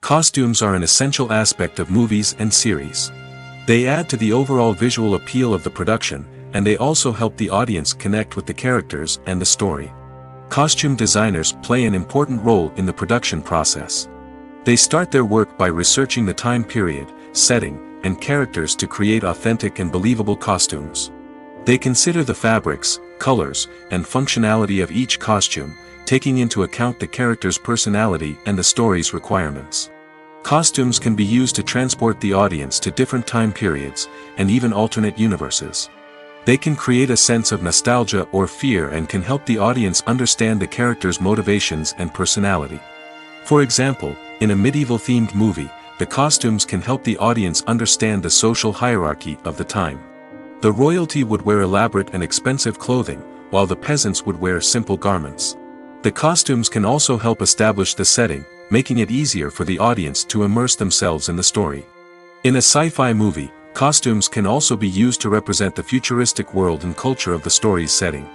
Costumes are an essential aspect of movies and series. They add to the overall visual appeal of the production, and they also help the audience connect with the characters and the story. Costume designers play an important role in the production process. They start their work by researching the time period, setting, and characters to create authentic and believable costumes. They consider the fabrics, colors, and functionality of each costume, taking into account the character's personality and the story's requirements. Costumes can be used to transport the audience to different time periods, and even alternate universes. They can create a sense of nostalgia or fear and can help the audience understand the character's motivations and personality. For example, in a medieval-themed movie, the costumes can help the audience understand the social hierarchy of the time. The royalty would wear elaborate and expensive clothing, while the peasants would wear simple garments. The costumes can also help establish the setting, making it easier for the audience to immerse themselves in the story. In a sci-fi movie, costumes can also be used to represent the futuristic world and culture of the story's setting.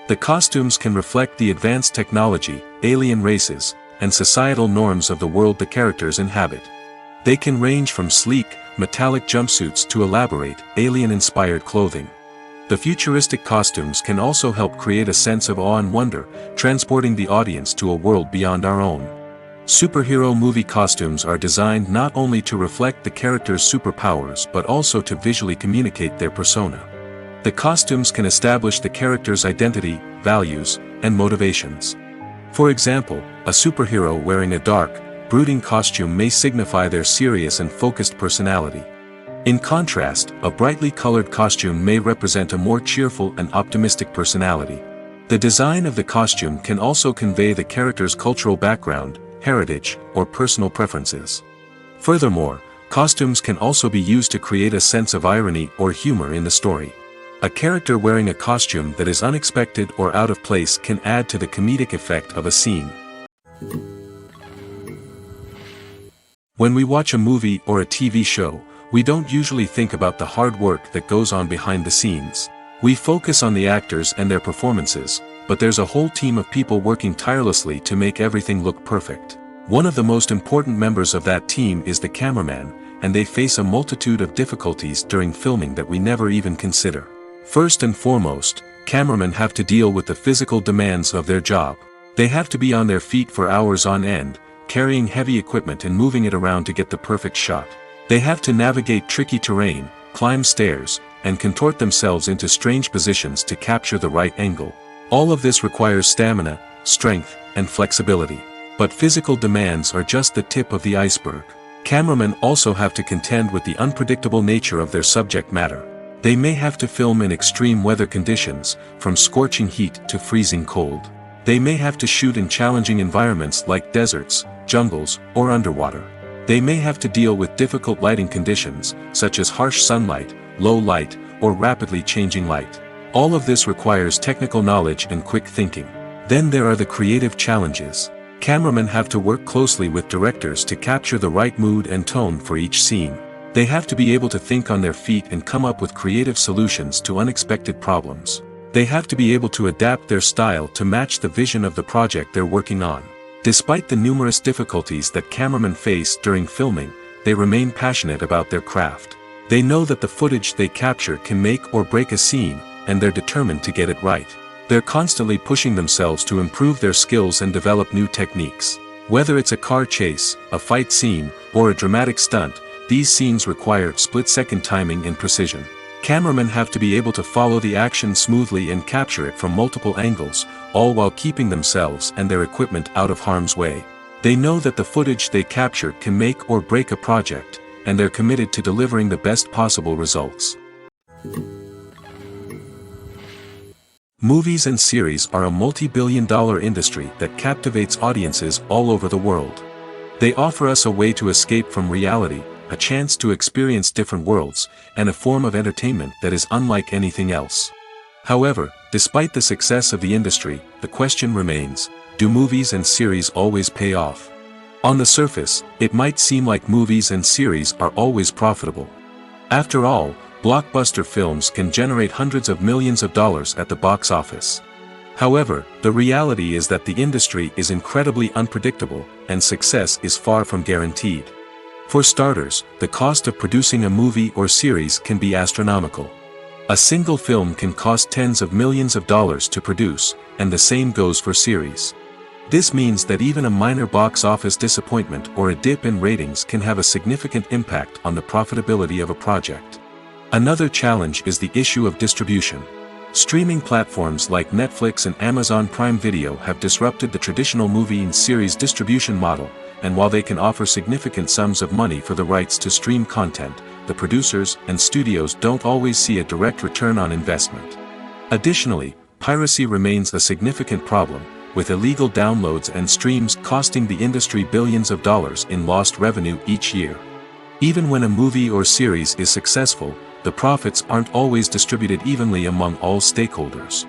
The costumes can reflect the advanced technology, alien races, and societal norms of the world the characters inhabit. They can range from sleek, metallic jumpsuits to elaborate, alien-inspired clothing. The futuristic costumes can also help create a sense of awe and wonder, transporting the audience to a world beyond our own. Superhero movie costumes are designed not only to reflect the character's superpowers but also to visually communicate their persona. The costumes can establish the character's identity, values, and motivations. For example, a superhero wearing a dark, brooding costume may signify their serious and focused personality. In contrast, a brightly colored costume may represent a more cheerful and optimistic personality. The design of the costume can also convey the character's cultural background, heritage, or personal preferences. Furthermore, costumes can also be used to create a sense of irony or humor in the story. A character wearing a costume that is unexpected or out of place can add to the comedic effect of a scene. When we watch a movie or a TV show, we don't usually think about the hard work that goes on behind the scenes. We focus on the actors and their performances, but there's a whole team of people working tirelessly to make everything look perfect. One of the most important members of that team is the cameraman, and they face a multitude of difficulties during filming that we never even consider. First and foremost, cameramen have to deal with the physical demands of their job. They have to be on their feet for hours on end, carrying heavy equipment and moving it around to get the perfect shot. They have to navigate tricky terrain, climb stairs, and contort themselves into strange positions to capture the right angle. All of this requires stamina, strength, and flexibility. But physical demands are just the tip of the iceberg. Cameramen also have to contend with the unpredictable nature of their subject matter. They may have to film in extreme weather conditions, from scorching heat to freezing cold. They may have to shoot in challenging environments like deserts, jungles, or underwater. They may have to deal with difficult lighting conditions, such as harsh sunlight, low light, or rapidly changing light. All of this requires technical knowledge and quick thinking. Then there are the creative challenges. Cameramen have to work closely with directors to capture the right mood and tone for each scene. They have to be able to think on their feet and come up with creative solutions to unexpected problems. They have to be able to adapt their style to match the vision of the project they're working on. Despite the numerous difficulties that cameramen face during filming, they remain passionate about their craft. They know that the footage they capture can make or break a scene, and they're determined to get it right. They're constantly pushing themselves to improve their skills and develop new techniques. Whether it's a car chase, a fight scene, or a dramatic stunt, these scenes require split-second timing and precision. Cameramen have to be able to follow the action smoothly and capture it from multiple angles, all while keeping themselves and their equipment out of harm's way. They know that the footage they capture can make or break a project, and they're committed to delivering the best possible results. Movies and series are a multi-billion-dollar industry that captivates audiences all over the world. They offer us a way to escape from reality, a chance to experience different worlds, and a form of entertainment that is unlike anything else. However, despite the success of the industry, the question remains, do movies and series always pay off? On the surface, it might seem like movies and series are always profitable. After all, blockbuster films can generate hundreds of millions of dollars at the box office. However, the reality is that the industry is incredibly unpredictable, and success is far from guaranteed. For starters, the cost of producing a movie or series can be astronomical. A single film can cost tens of millions of dollars to produce, and the same goes for series. This means that even a minor box office disappointment or a dip in ratings can have a significant impact on the profitability of a project. Another challenge is the issue of distribution. Streaming platforms like Netflix and Amazon Prime Video have disrupted the traditional movie and series distribution model, and while they can offer significant sums of money for the rights to stream content, the producers and studios don't always see a direct return on investment. Additionally, piracy remains a significant problem, with illegal downloads and streams costing the industry billions of dollars in lost revenue each year. Even when a movie or series is successful, the profits aren't always distributed evenly among all stakeholders.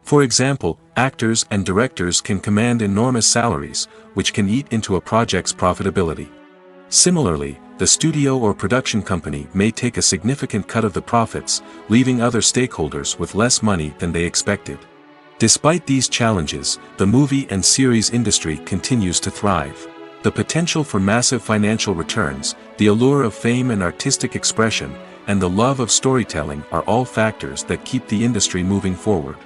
For example, actors and directors can command enormous salaries, which can eat into a project's profitability. Similarly, the studio or production company may take a significant cut of the profits, leaving other stakeholders with less money than they expected. Despite these challenges, the movie and series industry continues to thrive. The potential for massive financial returns, the allure of fame and artistic expression, and the love of storytelling are all factors that keep the industry moving forward.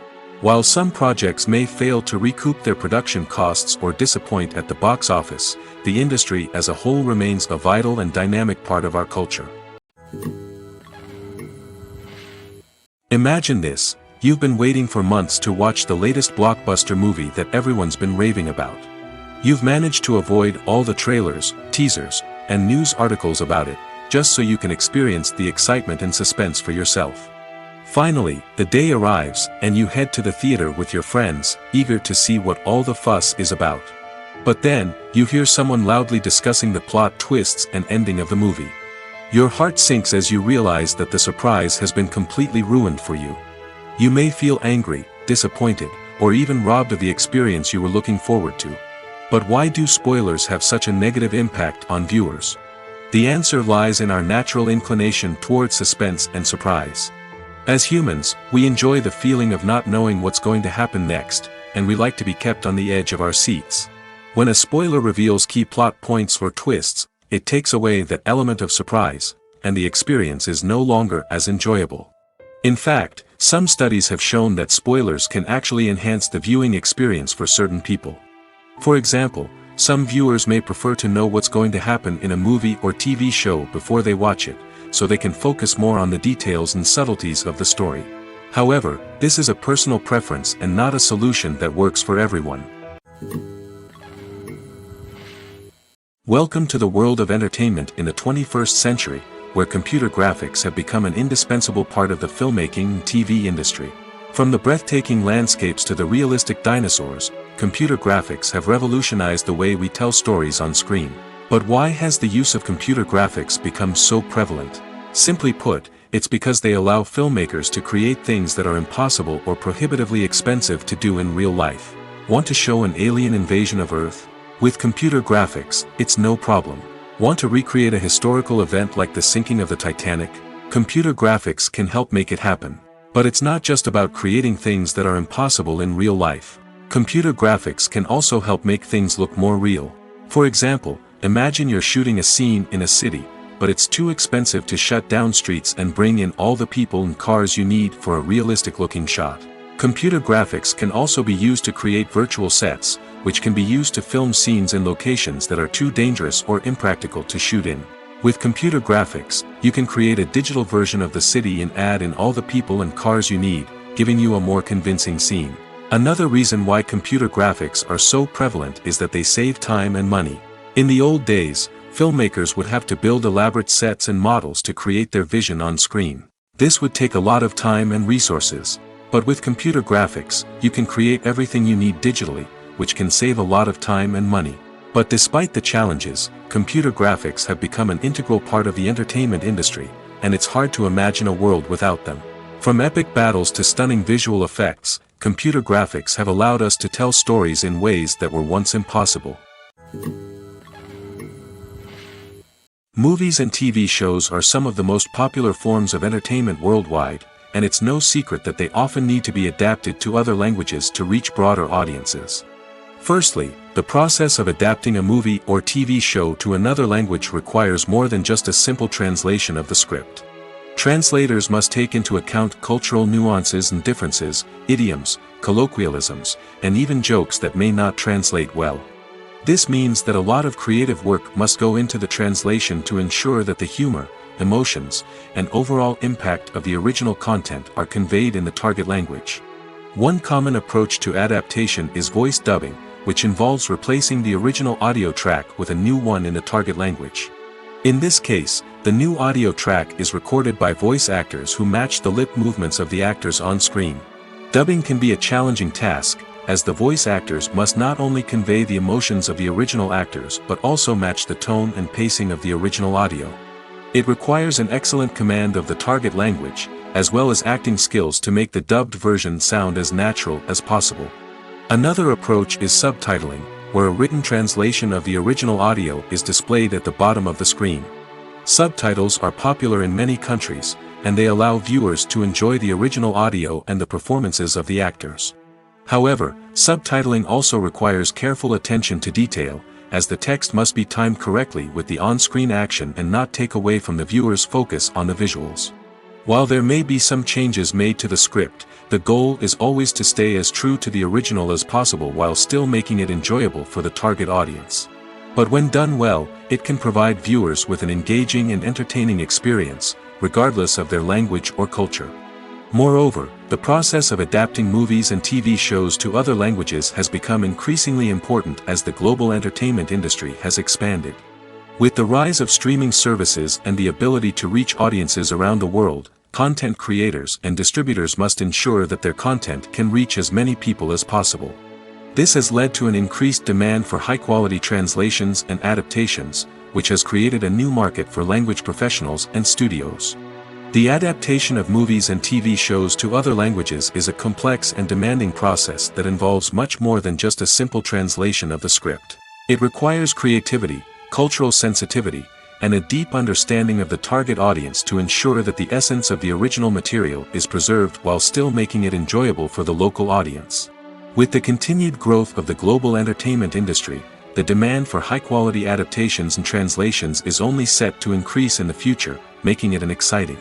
While some projects may fail to recoup their production costs or disappoint at the box office, the industry as a whole remains a vital and dynamic part of our culture. Imagine this: you've been waiting for months to watch the latest blockbuster movie that everyone's been raving about. You've managed to avoid all the trailers, teasers, and news articles about it, just so you can experience the excitement and suspense for yourself. Finally, the day arrives, and you head to the theater with your friends, eager to see what all the fuss is about. But then, you hear someone loudly discussing the plot twists and ending of the movie. Your heart sinks as you realize that the surprise has been completely ruined for you. You may feel angry, disappointed, or even robbed of the experience you were looking forward to. But why do spoilers have such a negative impact on viewers? The answer lies in our natural inclination towards suspense and surprise. As humans, we enjoy the feeling of not knowing what's going to happen next, and we like to be kept on the edge of our seats. When a spoiler reveals key plot points or twists, it takes away that element of surprise, and the experience is no longer as enjoyable. In fact, some studies have shown that spoilers can actually enhance the viewing experience for certain people. For example, some viewers may prefer to know what's going to happen in a movie or TV show before they watch it, so they can focus more on the details and subtleties of the story. However, this is a personal preference and not a solution that works for everyone. Welcome to the world of entertainment in the 21st century, where computer graphics have become an indispensable part of the filmmaking and TV industry. From the breathtaking landscapes to the realistic dinosaurs, computer graphics have revolutionized the way we tell stories on screen. But why has the use of computer graphics become so prevalent? Simply put, it's because they allow filmmakers to create things that are impossible or prohibitively expensive to do in real life. Want to show an alien invasion of Earth? With computer graphics, it's no problem. Want to recreate a historical event like the sinking of the Titanic? Computer graphics can help make it happen. But it's not just about creating things that are impossible in real life. Computer graphics can also help make things look more real. For example, imagine you're shooting a scene in a city, but it's too expensive to shut down streets and bring in all the people and cars you need for a realistic-looking shot. Computer graphics can also be used to create virtual sets, which can be used to film scenes in locations that are too dangerous or impractical to shoot in. With computer graphics, you can create a digital version of the city and add in all the people and cars you need, giving you a more convincing scene. Another reason why computer graphics are so prevalent is that they save time and money. In the old days, filmmakers would have to build elaborate sets and models to create their vision on screen. This would take a lot of time and resources. But with computer graphics, you can create everything you need digitally, which can save a lot of time and money. But despite the challenges, computer graphics have become an integral part of the entertainment industry, and it's hard to imagine a world without them. From epic battles to stunning visual effects, computer graphics have allowed us to tell stories in ways that were once impossible. Movies and TV shows are some of the most popular forms of entertainment worldwide, and it's no secret that they often need to be adapted to other languages to reach broader audiences. Firstly, the process of adapting a movie or TV show to another language requires more than just a simple translation of the script. Translators must take into account cultural nuances and differences, idioms, colloquialisms, and even jokes that may not translate well. This means that a lot of creative work must go into the translation to ensure that the humor, emotions, and overall impact of the original content are conveyed in the target language. One common approach to adaptation is voice dubbing, which involves replacing the original audio track with a new one in the target language. In this case, the new audio track is recorded by voice actors who match the lip movements of the actors on screen. Dubbing can be a challenging task, as the voice actors must not only convey the emotions of the original actors but also match the tone and pacing of the original audio. It requires an excellent command of the target language, as well as acting skills to make the dubbed version sound as natural as possible. Another approach is subtitling, where a written translation of the original audio is displayed at the bottom of the screen. Subtitles are popular in many countries, and they allow viewers to enjoy the original audio and the performances of the actors. However, subtitling also requires careful attention to detail, as the text must be timed correctly with the on-screen action and not take away from the viewer's focus on the visuals. While there may be some changes made to the script, the goal is always to stay as true to the original as possible while still making it enjoyable for the target audience. But when done well, it can provide viewers with an engaging and entertaining experience, regardless of their language or culture. Moreover, the process of adapting movies and TV shows to other languages has become increasingly important as the global entertainment industry has expanded. With the rise of streaming services and the ability to reach audiences around the world, content creators and distributors must ensure that their content can reach as many people as possible. This has led to an increased demand for high-quality translations and adaptations, which has created a new market for language professionals and studios. The adaptation of movies and TV shows to other languages is a complex and demanding process that involves much more than just a simple translation of the script. It requires creativity, cultural sensitivity, and a deep understanding of the target audience to ensure that the essence of the original material is preserved while still making it enjoyable for the local audience. With the continued growth of the global entertainment industry, the demand for high-quality adaptations and translations is only set to increase in the future, making it an exciting.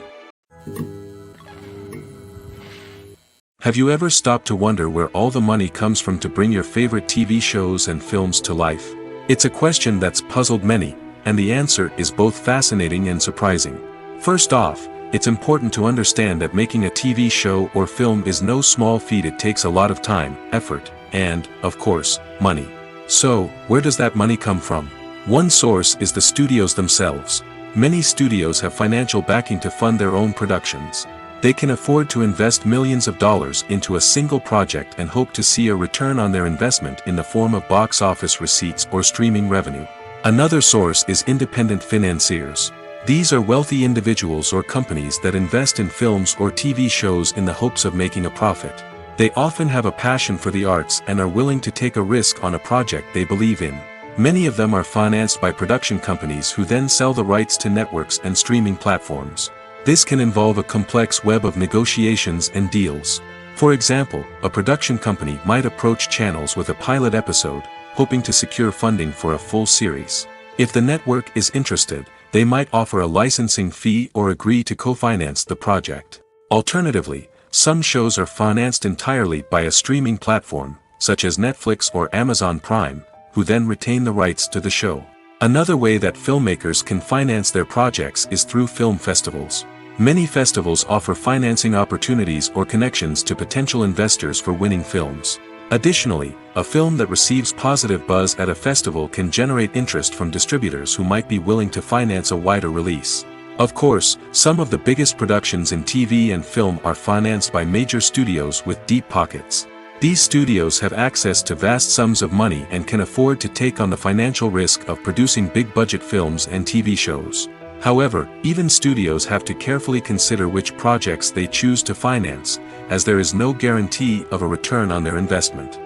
Have you ever stopped to wonder where all the money comes from to bring your favorite TV shows and films to life? It's a question that's puzzled many, and the answer is both fascinating and surprising. First off, it's important to understand that making a TV show or film is no small feat. It takes a lot of time, effort, and, of course, money. So, where does that money come from? One source is the studios themselves. Many studios have financial backing to fund their own productions. They can afford to invest millions of dollars into a single project and hope to see a return on their investment in the form of box office receipts or streaming revenue. Another source is independent financiers. These are wealthy individuals or companies that invest in films or TV shows in the hopes of making a profit. They often have a passion for the arts and are willing to take a risk on a project they believe in. Many of them are financed by production companies who then sell the rights to networks and streaming platforms. This can involve a complex web of negotiations and deals. For example, a production company might approach channels with a pilot episode, hoping to secure funding for a full series. If the network is interested, they might offer a licensing fee or agree to co-finance the project. Alternatively, some shows are financed entirely by a streaming platform, such as Netflix or Amazon Prime, who then retain the rights to the show. Another way that filmmakers can finance their projects is through film festivals. Many festivals offer financing opportunities or connections to potential investors for winning films. Additionally, a film that receives positive buzz at a festival can generate interest from distributors who might be willing to finance a wider release. Of course, some of the biggest productions in TV and film are financed by major studios with deep pockets. These studios have access to vast sums of money and can afford to take on the financial risk of producing big-budget films and TV shows. However, even studios have to carefully consider which projects they choose to finance, as there is no guarantee of a return on their investment.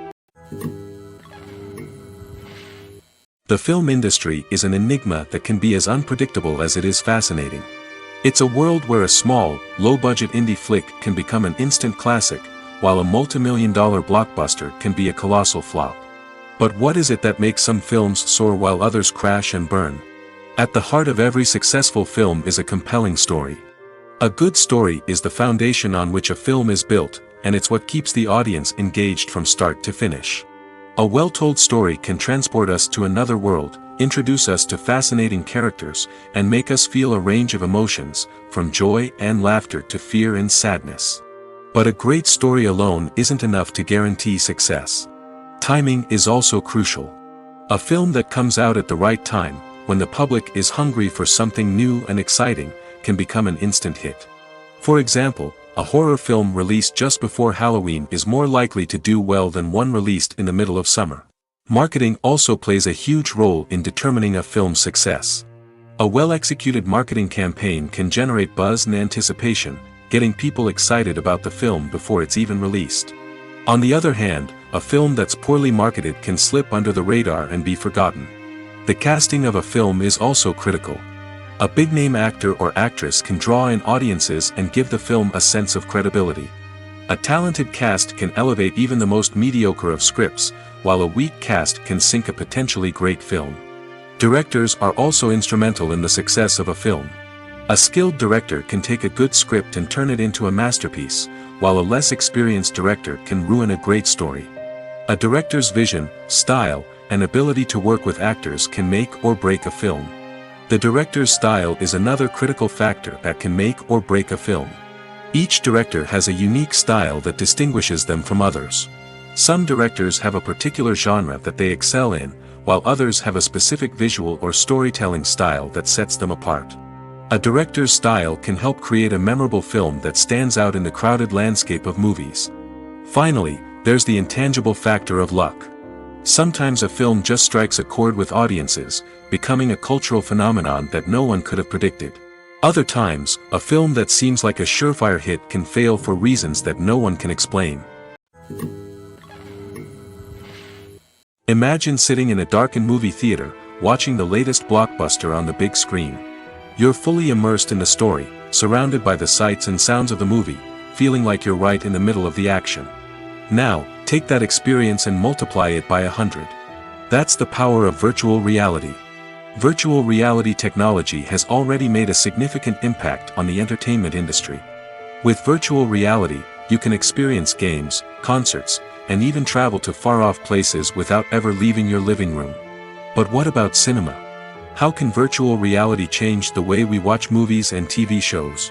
The film industry is an enigma that can be as unpredictable as it is fascinating. It's a world where a small, low-budget indie flick can become an instant classic, while a multi-million-dollar blockbuster can be a colossal flop. But what is it that makes some films soar while others crash and burn? At the heart of every successful film is a compelling story. A good story is the foundation on which a film is built, and it's what keeps the audience engaged from start to finish. A well-told story can transport us to another world, introduce us to fascinating characters, and make us feel a range of emotions, from joy and laughter to fear and sadness. But a great story alone isn't enough to guarantee success. Timing is also crucial. A film that comes out at the right time, when the public is hungry for something new and exciting, can become an instant hit. For example, a horror film released just before Halloween is more likely to do well than one released in the middle of summer. Marketing also plays a huge role in determining a film's success. A well-executed marketing campaign can generate buzz and anticipation, getting people excited about the film before it's even released. On the other hand, a film that's poorly marketed can slip under the radar and be forgotten. The casting of a film is also critical. A big-name actor or actress can draw in audiences and give the film a sense of credibility. A talented cast can elevate even the most mediocre of scripts, while a weak cast can sink a potentially great film. Directors are also instrumental in the success of a film. A skilled director can take a good script and turn it into a masterpiece, while a less experienced director can ruin a great story. A director's vision, style, and ability to work with actors can make or break a film. The director's style is another critical factor that can make or break a film. Each director has a unique style that distinguishes them from others. Some directors have a particular genre that they excel in, while others have a specific visual or storytelling style that sets them apart. A director's style can help create a memorable film that stands out in the crowded landscape of movies. Finally, there's the intangible factor of luck. Sometimes a film just strikes a chord with audiences, becoming a cultural phenomenon that no one could have predicted. Other times, a film that seems like a surefire hit can fail for reasons that no one can explain. Imagine sitting in a darkened movie theater, watching the latest blockbuster on the big screen. You're fully immersed in the story, surrounded by the sights and sounds of the movie, feeling like you're right in the middle of the action. Now, take that experience and multiply it by 100. That's the power of virtual reality. Virtual reality technology has already made a significant impact on the entertainment industry. With virtual reality, you can experience games, concerts, and even travel to far-off places without ever leaving your living room. But what about cinema? How can virtual reality change the way we watch movies and TV shows?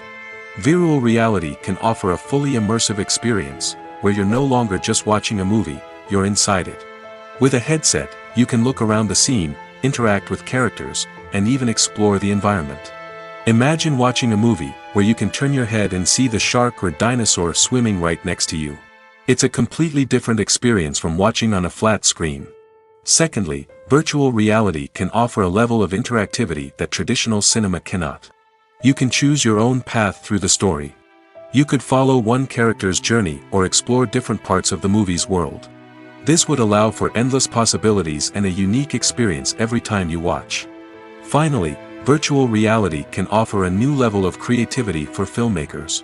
Virtual reality can offer a fully immersive experience, where you're no longer just watching a movie, you're inside it. With a headset, you can look around the scene, interact with characters, and even explore the environment. Imagine watching a movie where you can turn your head and see the shark or dinosaur swimming right next to you. It's a completely different experience from watching on a flat screen. Secondly, virtual reality can offer a level of interactivity that traditional cinema cannot. You can choose your own path through the story. You could follow one character's journey or explore different parts of the movie's world. This would allow for endless possibilities and a unique experience every time you watch. Finally, virtual reality can offer a new level of creativity for filmmakers.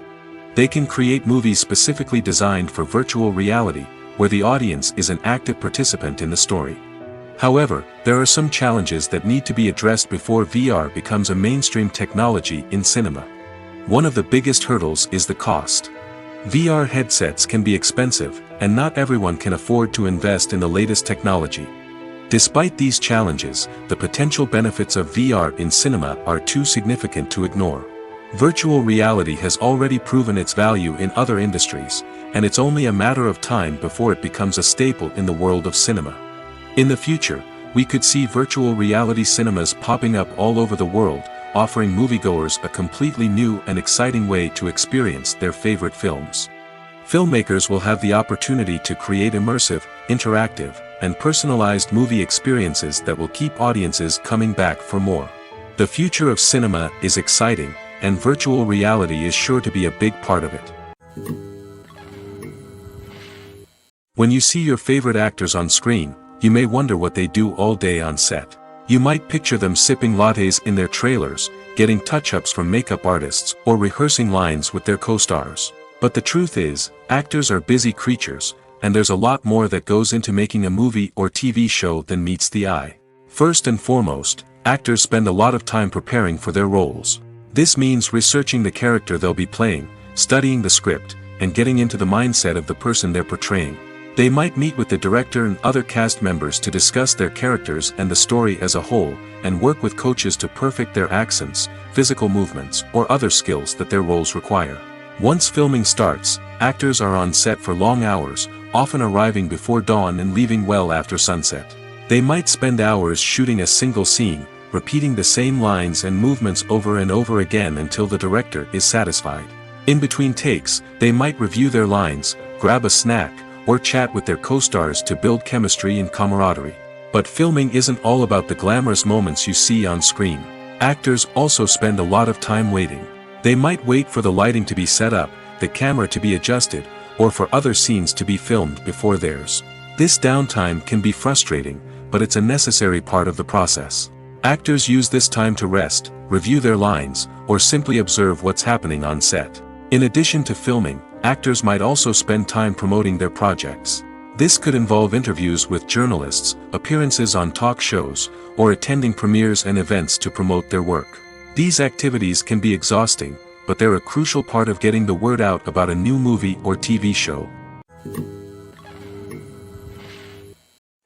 They can create movies specifically designed for virtual reality, where the audience is an active participant in the story. However, there are some challenges that need to be addressed before VR becomes a mainstream technology in cinema. One of the biggest hurdles is the cost. VR headsets can be expensive, and not everyone can afford to invest in the latest technology. Despite these challenges, the potential benefits of VR in cinema are too significant to ignore. Virtual reality has already proven its value in other industries, and it's only a matter of time before it becomes a staple in the world of cinema. In the future, we could see virtual reality cinemas popping up all over the world, offering moviegoers a completely new and exciting way to experience their favorite films. Filmmakers will have the opportunity to create immersive, interactive, and personalized movie experiences that will keep audiences coming back for more. The future of cinema is exciting, and virtual reality is sure to be a big part of it. When you see your favorite actors on screen, you may wonder what they do all day on set. You might picture them sipping lattes in their trailers, getting touch-ups from makeup artists, or rehearsing lines with their co-stars. But the truth is, actors are busy creatures, and there's a lot more that goes into making a movie or TV show than meets the eye. First and foremost, actors spend a lot of time preparing for their roles. This means researching the character they'll be playing, studying the script, and getting into the mindset of the person they're portraying. They might meet with the director and other cast members to discuss their characters and the story as a whole, and work with coaches to perfect their accents, physical movements, or other skills that their roles require. Once filming starts, actors are on set for long hours, often arriving before dawn and leaving well after sunset. They might spend hours shooting a single scene, repeating the same lines and movements over and over again until the director is satisfied. In between takes, they might review their lines, grab a snack, or chat with their co-stars to build chemistry and camaraderie. But filming isn't all about the glamorous moments you see on screen. Actors also spend a lot of time waiting. They might wait for the lighting to be set up, the camera to be adjusted, or for other scenes to be filmed before theirs. This downtime can be frustrating, but it's a necessary part of the process. Actors use this time to rest, review their lines, or simply observe what's happening on set. In addition to filming, actors might also spend time promoting their projects. This could involve interviews with journalists, appearances on talk shows, or attending premieres and events to promote their work. These activities can be exhausting, but they're a crucial part of getting the word out about a new movie or TV show.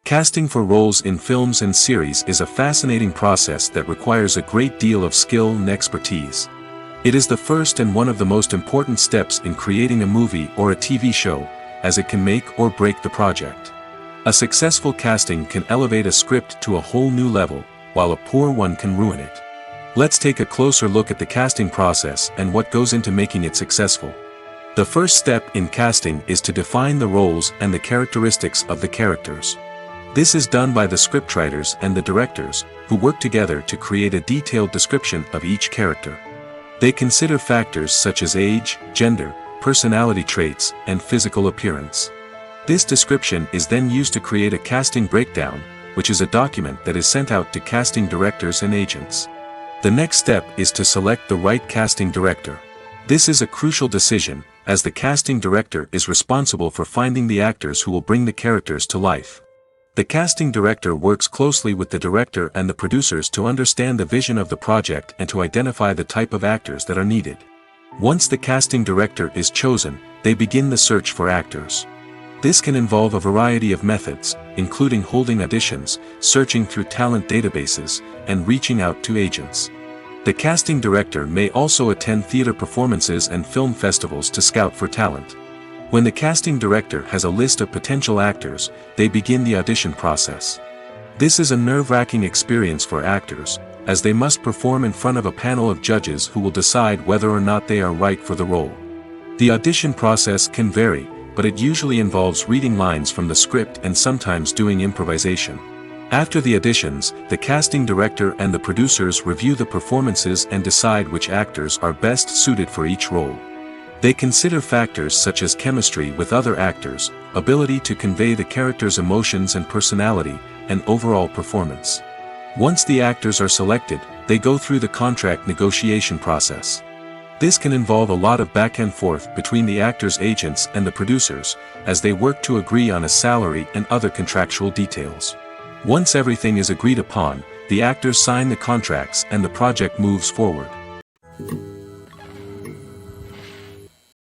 Casting for roles in films and series is a fascinating process that requires a great deal of skill and expertise. It is the first and one of the most important steps in creating a movie or a TV show, as it can make or break the project. A successful casting can elevate a script to a whole new level, while a poor one can ruin it. Let's take a closer look at the casting process and what goes into making it successful. The first step in casting is to define the roles and the characteristics of the characters. This is done by the scriptwriters and the directors, who work together to create a detailed description of each character. They consider factors such as age, gender, personality traits, and physical appearance. This description is then used to create a casting breakdown, which is a document that is sent out to casting directors and agents. The next step is to select the right casting director. This is a crucial decision, as the casting director is responsible for finding the actors who will bring the characters to life. The casting director works closely with the director and the producers to understand the vision of the project and to identify the type of actors that are needed. Once the casting director is chosen, they begin the search for actors. This can involve a variety of methods, including holding auditions, searching through talent databases, and reaching out to agents. The casting director may also attend theater performances and film festivals to scout for talent. When the casting director has a list of potential actors, they begin the audition process. This is a nerve-wracking experience for actors, as they must perform in front of a panel of judges who will decide whether or not they are right for the role. The audition process can vary, but it usually involves reading lines from the script and sometimes doing improvisation. After the auditions, the casting director and the producers review the performances and decide which actors are best suited for each role. They consider factors such as chemistry with other actors, ability to convey the character's emotions and personality, and overall performance. Once the actors are selected, they go through the contract negotiation process. This can involve a lot of back and forth between the actors' agents and the producers, as they work to agree on a salary and other contractual details. Once everything is agreed upon, the actors sign the contracts and the project moves forward.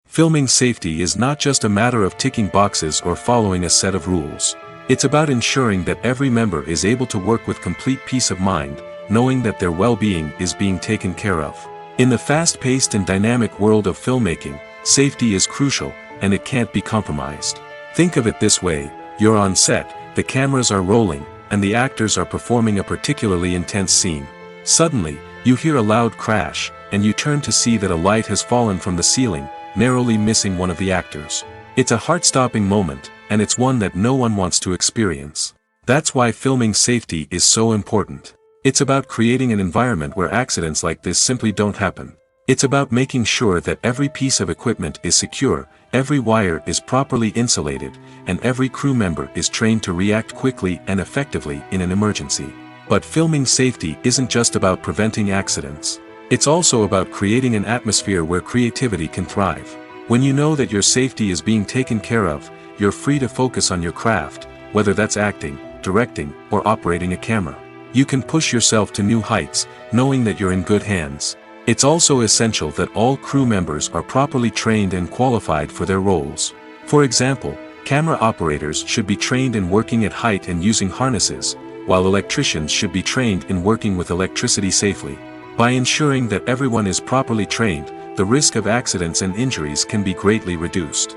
Filming safety is not just a matter of ticking boxes or following a set of rules. It's about ensuring that every member is able to work with complete peace of mind, knowing that their well-being is being taken care of. In the fast-paced and dynamic world of filmmaking, safety is crucial, and it can't be compromised. Think of it this way: you're on set, the cameras are rolling, and the actors are performing a particularly intense scene. Suddenly, you hear a loud crash, and you turn to see that a light has fallen from the ceiling, narrowly missing one of the actors. It's a heart-stopping moment, and it's one that no one wants to experience. That's why filming safety is so important. It's about creating an environment where accidents like this simply don't happen. It's about making sure that every piece of equipment is secure, every wire is properly insulated, and every crew member is trained to react quickly and effectively in an emergency. But filming safety isn't just about preventing accidents. It's also about creating an atmosphere where creativity can thrive. When you know that your safety is being taken care of, you're free to focus on your craft, whether that's acting, directing, or operating a camera. You can push yourself to new heights, knowing that you're in good hands. It's also essential that all crew members are properly trained and qualified for their roles. For example, camera operators should be trained in working at height and using harnesses, while electricians should be trained in working with electricity safely. By ensuring that everyone is properly trained, the risk of accidents and injuries can be greatly reduced.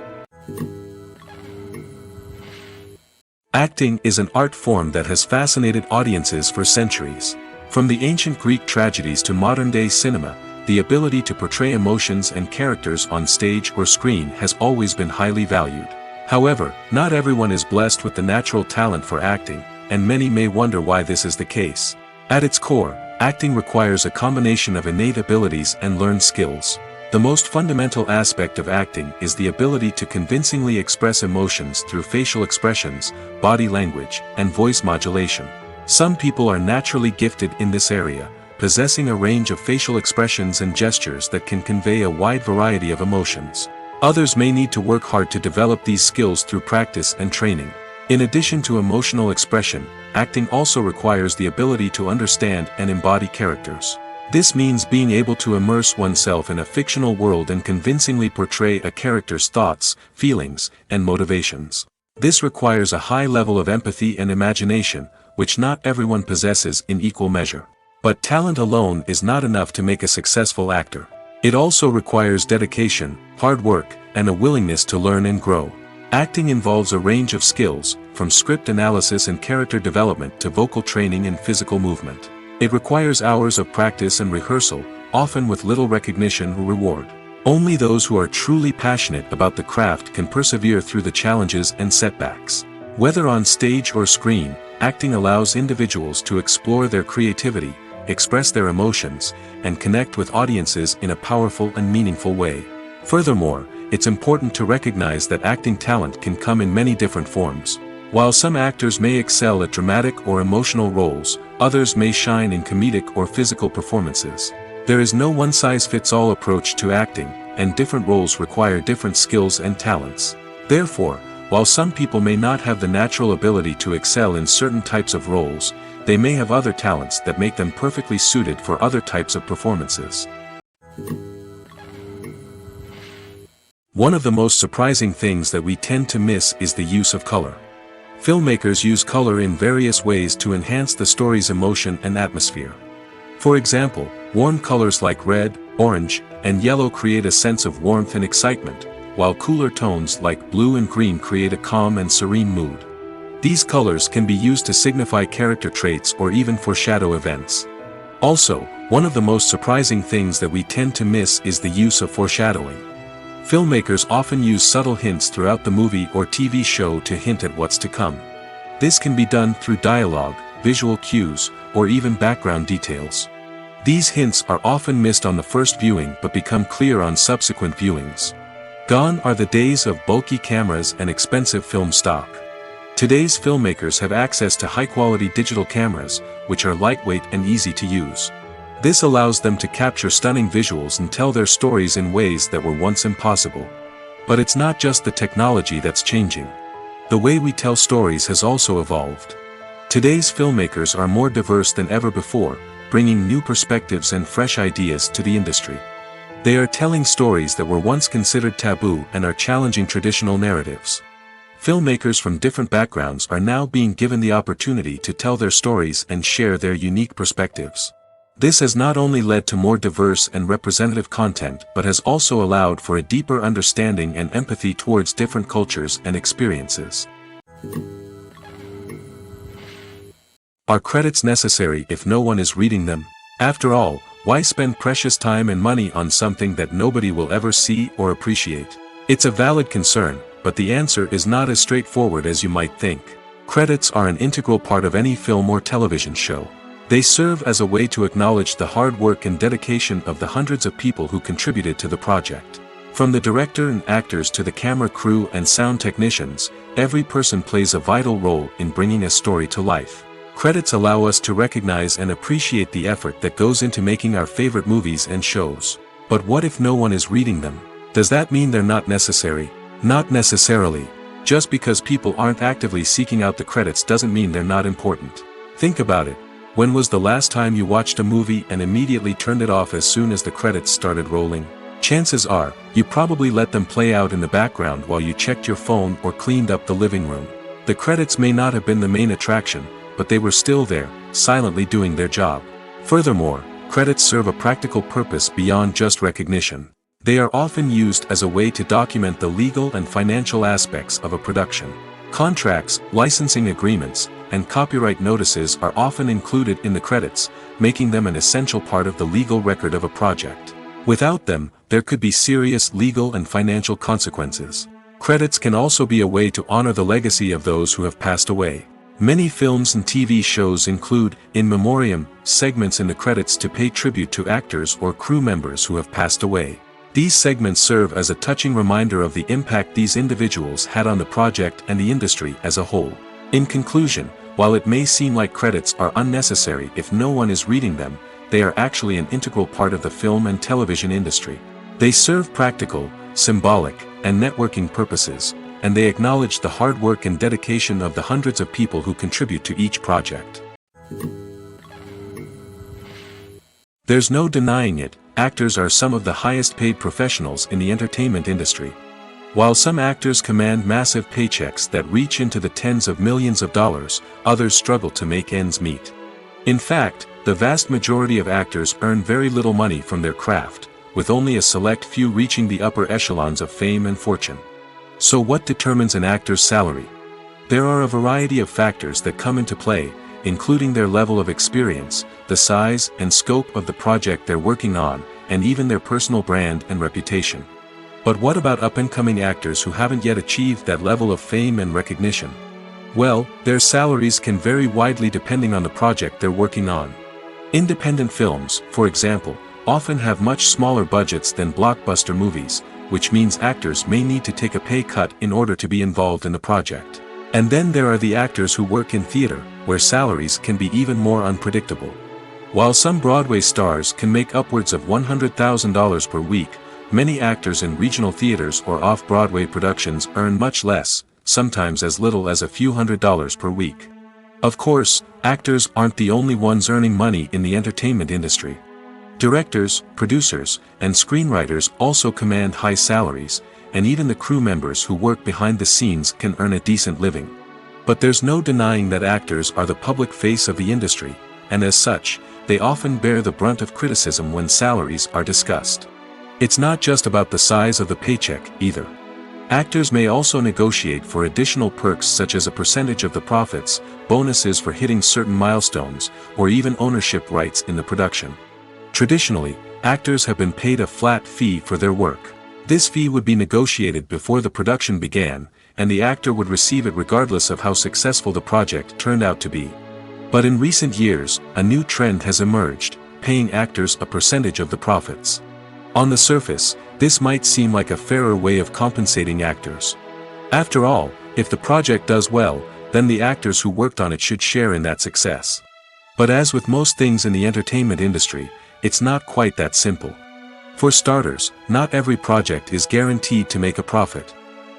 Acting is an art form that has fascinated audiences for centuries. From the ancient Greek tragedies to modern-day cinema, the ability to portray emotions and characters on stage or screen has always been highly valued. However, not everyone is blessed with the natural talent for acting, and many may wonder why this is the case. At its core, acting requires a combination of innate abilities and learned skills. The most fundamental aspect of acting is the ability to convincingly express emotions through facial expressions, body language, and voice modulation. Some people are naturally gifted in this area, possessing a range of facial expressions and gestures that can convey a wide variety of emotions. Others may need to work hard to develop these skills through practice and training. In addition to emotional expression, acting also requires the ability to understand and embody characters. This means being able to immerse oneself in a fictional world and convincingly portray a character's thoughts, feelings, and motivations. This requires a high level of empathy and imagination, which not everyone possesses in equal measure. But talent alone is not enough to make a successful actor. It also requires dedication, hard work, and a willingness to learn and grow. Acting involves a range of skills, from script analysis and character development to vocal training and physical movement. It requires hours of practice and rehearsal, often with little recognition or reward. Only those who are truly passionate about the craft can persevere through the challenges and setbacks. Whether on stage or screen, acting allows individuals to explore their creativity, express their emotions, and connect with audiences in a powerful and meaningful way. Furthermore, it's important to recognize that acting talent can come in many different forms. While some actors may excel at dramatic or emotional roles, others may shine in comedic or physical performances. There is no one-size-fits-all approach to acting, and different roles require different skills and talents. Therefore, while some people may not have the natural ability to excel in certain types of roles, they may have other talents that make them perfectly suited for other types of performances. One of the most surprising things that we tend to miss is the use of color. Filmmakers use color in various ways to enhance the story's emotion and atmosphere. For example, warm colors like red, orange, and yellow create a sense of warmth and excitement, while cooler tones like blue and green create a calm and serene mood. These colors can be used to signify character traits or even foreshadow events. Also, one of the most surprising things that we tend to miss is the use of foreshadowing. Filmmakers often use subtle hints throughout the movie or TV show to hint at what's to come. This can be done through dialogue, visual cues, or even background details. These hints are often missed on the first viewing but become clear on subsequent viewings. Gone are the days of bulky cameras and expensive film stock. Today's filmmakers have access to high-quality digital cameras, which are lightweight and easy to use. This allows them to capture stunning visuals and tell their stories in ways that were once impossible. But it's not just the technology that's changing. The way we tell stories has also evolved. Today's filmmakers are more diverse than ever before, bringing new perspectives and fresh ideas to the industry. They are telling stories that were once considered taboo and are challenging traditional narratives. Filmmakers from different backgrounds are now being given the opportunity to tell their stories and share their unique perspectives. This has not only led to more diverse and representative content but has also allowed for a deeper understanding and empathy towards different cultures and experiences. Are credits necessary if no one is reading them? After all, why spend precious time and money on something that nobody will ever see or appreciate? It's a valid concern, but the answer is not as straightforward as you might think. Credits are an integral part of any film or television show. They serve as a way to acknowledge the hard work and dedication of the hundreds of people who contributed to the project. From the director and actors to the camera crew and sound technicians, every person plays a vital role in bringing a story to life. Credits allow us to recognize and appreciate the effort that goes into making our favorite movies and shows. But what if no one is reading them? Does that mean they're not necessary? Not necessarily. Just because people aren't actively seeking out the credits doesn't mean they're not important. Think about it. When was the last time you watched a movie and immediately turned it off as soon as the credits started rolling? Chances are, you probably let them play out in the background while you checked your phone or cleaned up the living room. The credits may not have been the main attraction, but they were still there, silently doing their job. Furthermore, credits serve a practical purpose beyond just recognition. They are often used as a way to document the legal and financial aspects of a production. Contracts, licensing agreements, and copyright notices are often included in the credits, making them an essential part of the legal record of a project. Without them, there could be serious legal and financial consequences. Credits can also be a way to honor the legacy of those who have passed away. Many films and TV shows include, in memoriam, segments in the credits to pay tribute to actors or crew members who have passed away. These segments serve as a touching reminder of the impact these individuals had on the project and the industry as a whole. In conclusion, while it may seem like credits are unnecessary if no one is reading them, they are actually an integral part of the film and television industry. They serve practical, symbolic, and networking purposes, and they acknowledge the hard work and dedication of the hundreds of people who contribute to each project. There's no denying it, actors are some of the highest paid professionals in the entertainment industry. While some actors command massive paychecks that reach into the tens of millions of dollars, others struggle to make ends meet. In fact, the vast majority of actors earn very little money from their craft, with only a select few reaching the upper echelons of fame and fortune. So what determines an actor's salary? There are a variety of factors that come into play, including their level of experience, the size and scope of the project they're working on, and even their personal brand and reputation. But what about up-and-coming actors who haven't yet achieved that level of fame and recognition? Well, their salaries can vary widely depending on the project they're working on. Independent films, for example, often have much smaller budgets than blockbuster movies, which means actors may need to take a pay cut in order to be involved in the project. And then there are the actors who work in theater, where salaries can be even more unpredictable. While some Broadway stars can make upwards of $100,000 per week, many actors in regional theaters or off-Broadway productions earn much less, sometimes as little as a few $100s per week. Of course, actors aren't the only ones earning money in the entertainment industry. Directors, producers, and screenwriters also command high salaries, and even the crew members who work behind the scenes can earn a decent living. But there's no denying that actors are the public face of the industry, and as such, they often bear the brunt of criticism when salaries are discussed. It's not just about the size of the paycheck, either. Actors may also negotiate for additional perks such as a percentage of the profits, bonuses for hitting certain milestones, or even ownership rights in the production. Traditionally, actors have been paid a flat fee for their work. This fee would be negotiated before the production began, and the actor would receive it regardless of how successful the project turned out to be. But in recent years, a new trend has emerged, paying actors a percentage of the profits. On the surface, this might seem like a fairer way of compensating actors. After all, if the project does well, then the actors who worked on it should share in that success. But as with most things in the entertainment industry, it's not quite that simple. For starters, not every project is guaranteed to make a profit.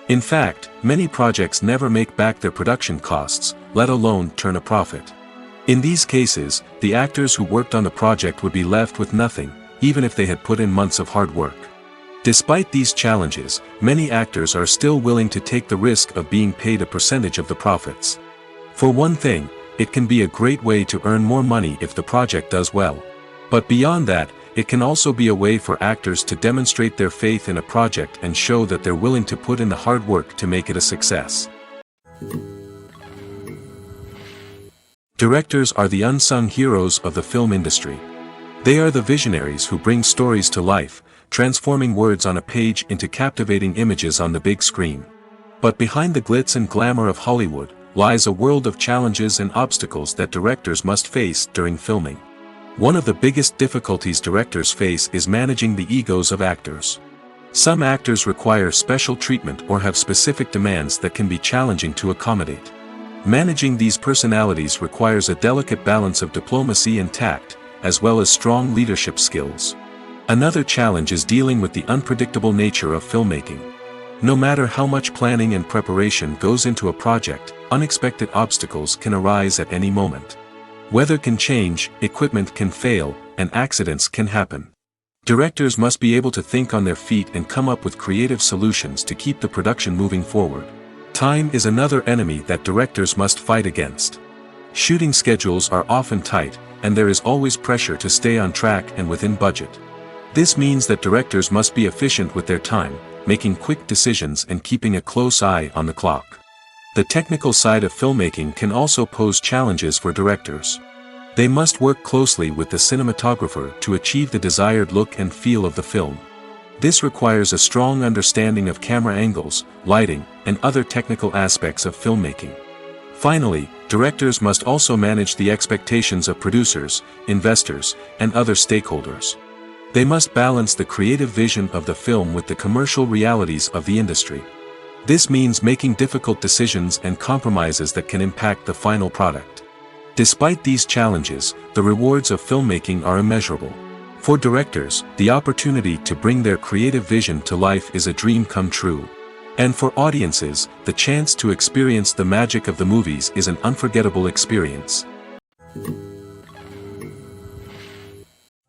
In fact, many projects never make back their production costs, let alone turn a profit. In these cases, the actors who worked on the project would be left with nothing, even if they had put in months of hard work. Despite these challenges, many actors are still willing to take the risk of being paid a percentage of the profits. For one thing, it can be a great way to earn more money if the project does well. But beyond that, it can also be a way for actors to demonstrate their faith in a project and show that they're willing to put in the hard work to make it a success. Directors are the unsung heroes of the film industry. They are the visionaries who bring stories to life, transforming words on a page into captivating images on the big screen. But behind the glitz and glamour of Hollywood, lies a world of challenges and obstacles that directors must face during filming. One of the biggest difficulties directors face is managing the egos of actors. Some actors require special treatment or have specific demands that can be challenging to accommodate. Managing these personalities requires a delicate balance of diplomacy and tact, as well as strong leadership skills. Another challenge is dealing with the unpredictable nature of filmmaking. No matter how much planning and preparation goes into a project, unexpected obstacles can arise at any moment. Weather can change, equipment can fail, and accidents can happen. Directors must be able to think on their feet and come up with creative solutions to keep the production moving forward. Time is another enemy that directors must fight against. Shooting schedules are often tight, and there is always pressure to stay on track and within budget. This means that directors must be efficient with their time, making quick decisions and keeping a close eye on the clock. The technical side of filmmaking can also pose challenges for directors. They must work closely with the cinematographer to achieve the desired look and feel of the film. This requires a strong understanding of camera angles, lighting, and other technical aspects of filmmaking. Finally, directors must also manage the expectations of producers, investors, and other stakeholders. They must balance the creative vision of the film with the commercial realities of the industry. This means making difficult decisions and compromises that can impact the final product. Despite these challenges, the rewards of filmmaking are immeasurable. For directors, the opportunity to bring their creative vision to life is a dream come true. And for audiences, the chance to experience the magic of the movies is an unforgettable experience.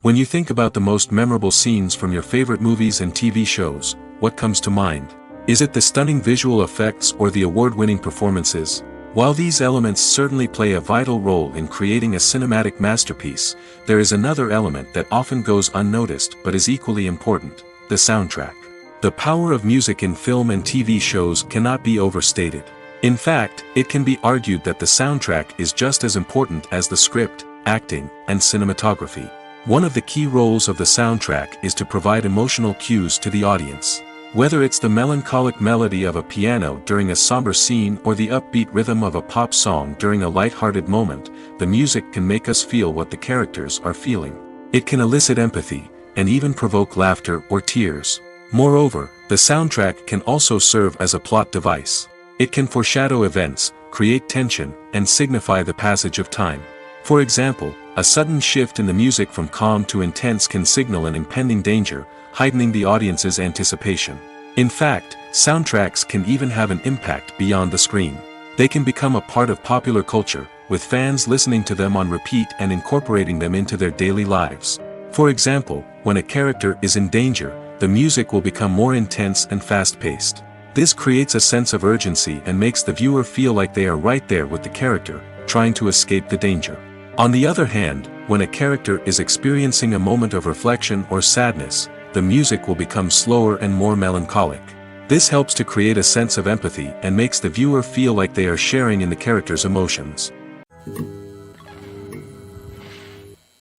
When you think about the most memorable scenes from your favorite movies and TV shows, what comes to mind? Is it the stunning visual effects or the award-winning performances? While these elements certainly play a vital role in creating a cinematic masterpiece, there is another element that often goes unnoticed but is equally important: the soundtrack. The power of music in film and TV shows cannot be overstated. In fact, it can be argued that the soundtrack is just as important as the script, acting, and cinematography. One of the key roles of the soundtrack is to provide emotional cues to the audience. Whether it's the melancholic melody of a piano during a somber scene or the upbeat rhythm of a pop song during a light-hearted moment, the music can make us feel what the characters are feeling. It can elicit empathy, and even provoke laughter or tears. Moreover, the soundtrack can also serve as a plot device. It can foreshadow events, create tension, and signify the passage of time. For example, a sudden shift in the music from calm to intense can signal an impending danger, heightening the audience's anticipation. In fact, soundtracks can even have an impact beyond the screen. They can become a part of popular culture, with fans listening to them on repeat and incorporating them into their daily lives. For example, when a character is in danger, the music will become more intense and fast-paced. This creates a sense of urgency and makes the viewer feel like they are right there with the character, trying to escape the danger. On the other hand, when a character is experiencing a moment of reflection or sadness, the music will become slower and more melancholic. This helps to create a sense of empathy and makes the viewer feel like they are sharing in the character's emotions.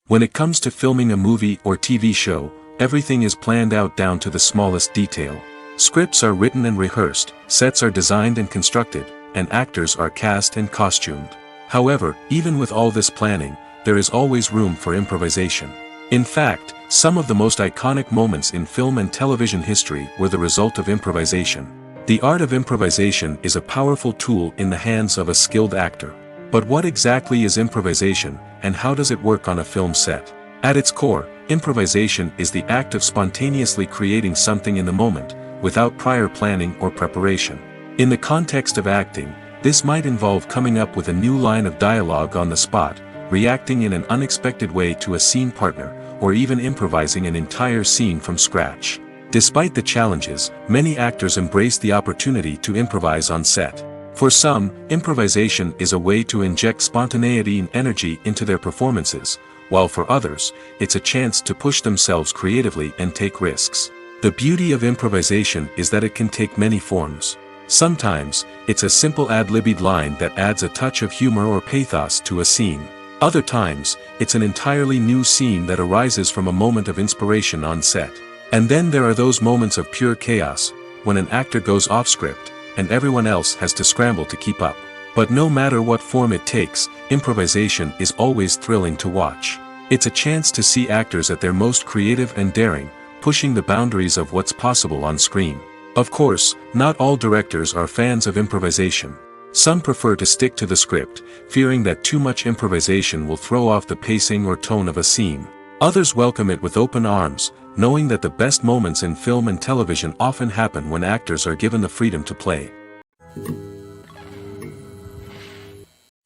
When it comes to filming a movie or TV show, everything is planned out down to the smallest detail. Scripts are written and rehearsed, sets are designed and constructed, and actors are cast and costumed. However, even with all this planning, there is always room for improvisation. In fact, some of the most iconic moments in film and television history were the result of improvisation. The art of improvisation is a powerful tool in the hands of a skilled actor. But what exactly is improvisation, and how does it work on a film set? At its core, improvisation is the act of spontaneously creating something in the moment, without prior planning or preparation. In the context of acting, this might involve coming up with a new line of dialogue on the spot, reacting in an unexpected way to a scene partner, or even improvising an entire scene from scratch. Despite the challenges, many actors embrace the opportunity to improvise on set. For some, improvisation is a way to inject spontaneity and energy into their performances, while for others, it's a chance to push themselves creatively and take risks. The beauty of improvisation is that it can take many forms. Sometimes, it's a simple ad-libbed line that adds a touch of humor or pathos to a scene. Other times, it's an entirely new scene that arises from a moment of inspiration on set. And then there are those moments of pure chaos, when an actor goes off script, and everyone else has to scramble to keep up. But no matter what form it takes, improvisation is always thrilling to watch. It's a chance to see actors at their most creative and daring, pushing the boundaries of what's possible on screen. Of course, not all directors are fans of improvisation. Some prefer to stick to the script, fearing that too much improvisation will throw off the pacing or tone of a scene. Others welcome it with open arms, knowing that the best moments in film and television often happen when actors are given the freedom to play.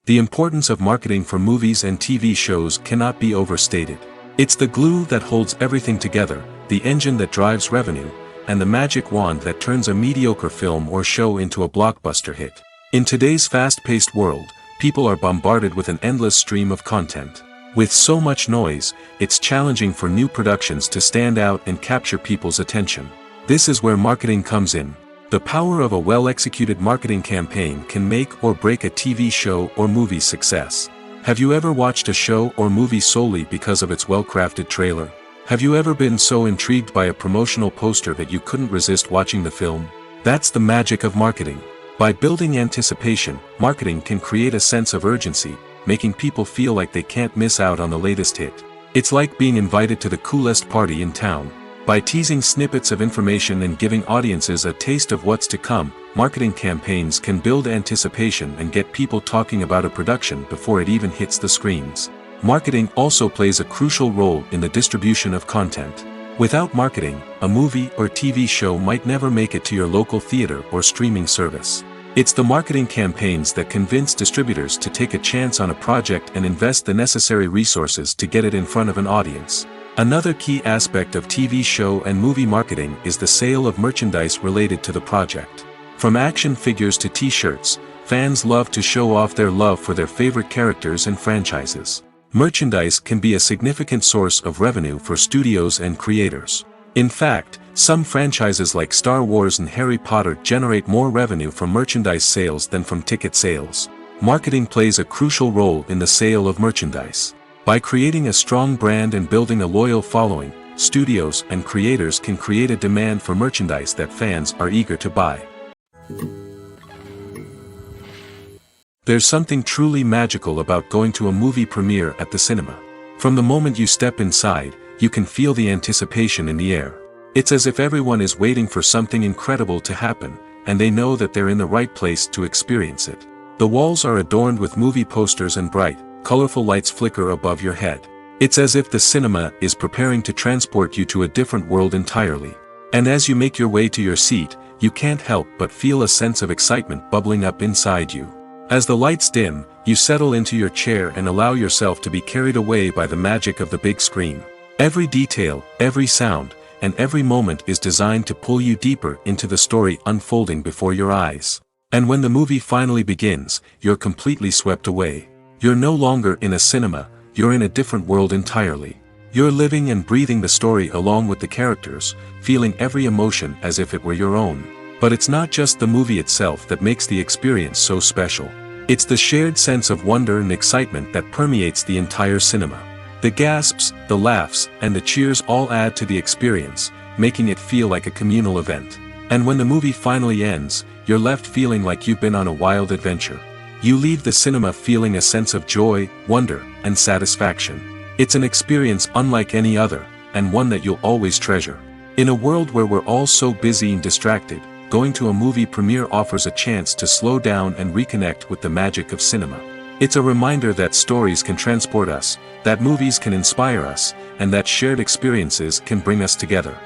The importance of marketing for movies and TV shows cannot be overstated. It's the glue that holds everything together, the engine that drives revenue, and the magic wand that turns a mediocre film or show into a blockbuster hit. In today's fast-paced world, people are bombarded with an endless stream of content. With so much noise, it's challenging for new productions to stand out and capture people's attention. This is where marketing comes in. The power of a well-executed marketing campaign can make or break a TV show or movie's success. Have you ever watched a show or movie solely because of its well-crafted trailer? Have you ever been so intrigued by a promotional poster that you couldn't resist watching the film? That's the magic of marketing. By building anticipation, marketing can create a sense of urgency, making people feel like they can't miss out on the latest hit. It's like being invited to the coolest party in town. By teasing snippets of information and giving audiences a taste of what's to come, marketing campaigns can build anticipation and get people talking about a production before it even hits the screens. Marketing also plays a crucial role in the distribution of content. Without marketing, a movie or TV show might never make it to your local theater or streaming service. It's the marketing campaigns that convince distributors to take a chance on a project and invest the necessary resources to get it in front of an audience. Another key aspect of TV show and movie marketing is the sale of merchandise related to the project. From action figures to t-shirts, fans love to show off their love for their favorite characters and franchises. Merchandise can be a significant source of revenue for studios and creators. In fact, some franchises like Star Wars and Harry Potter generate more revenue from merchandise sales than from ticket sales. Marketing plays a crucial role in the sale of merchandise. By creating a strong brand and building a loyal following, studios and creators can create a demand for merchandise that fans are eager to buy. There's something truly magical about going to a movie premiere at the cinema. From the moment you step inside, you can feel the anticipation in the air. It's as if everyone is waiting for something incredible to happen, and they know that they're in the right place to experience it. The walls are adorned with movie posters and bright, colorful lights flicker above your head. It's as if the cinema is preparing to transport you to a different world entirely. And as you make your way to your seat, you can't help but feel a sense of excitement bubbling up inside you. As the lights dim, you settle into your chair and allow yourself to be carried away by the magic of the big screen. Every detail, every sound, and every moment is designed to pull you deeper into the story unfolding before your eyes. And when the movie finally begins, you're completely swept away. You're no longer in a cinema, you're in a different world entirely. You're living and breathing the story along with the characters, feeling every emotion as if it were your own. But it's not just the movie itself that makes the experience so special. It's the shared sense of wonder and excitement that permeates the entire cinema. The gasps, the laughs, and the cheers all add to the experience, making it feel like a communal event. And when the movie finally ends, you're left feeling like you've been on a wild adventure. You leave the cinema feeling a sense of joy, wonder, and satisfaction. It's an experience unlike any other, and one that you'll always treasure. In a world where we're all so busy and distracted, going to a movie premiere offers a chance to slow down and reconnect with the magic of cinema. It's a reminder that stories can transport us, that movies can inspire us, and that shared experiences can bring us together.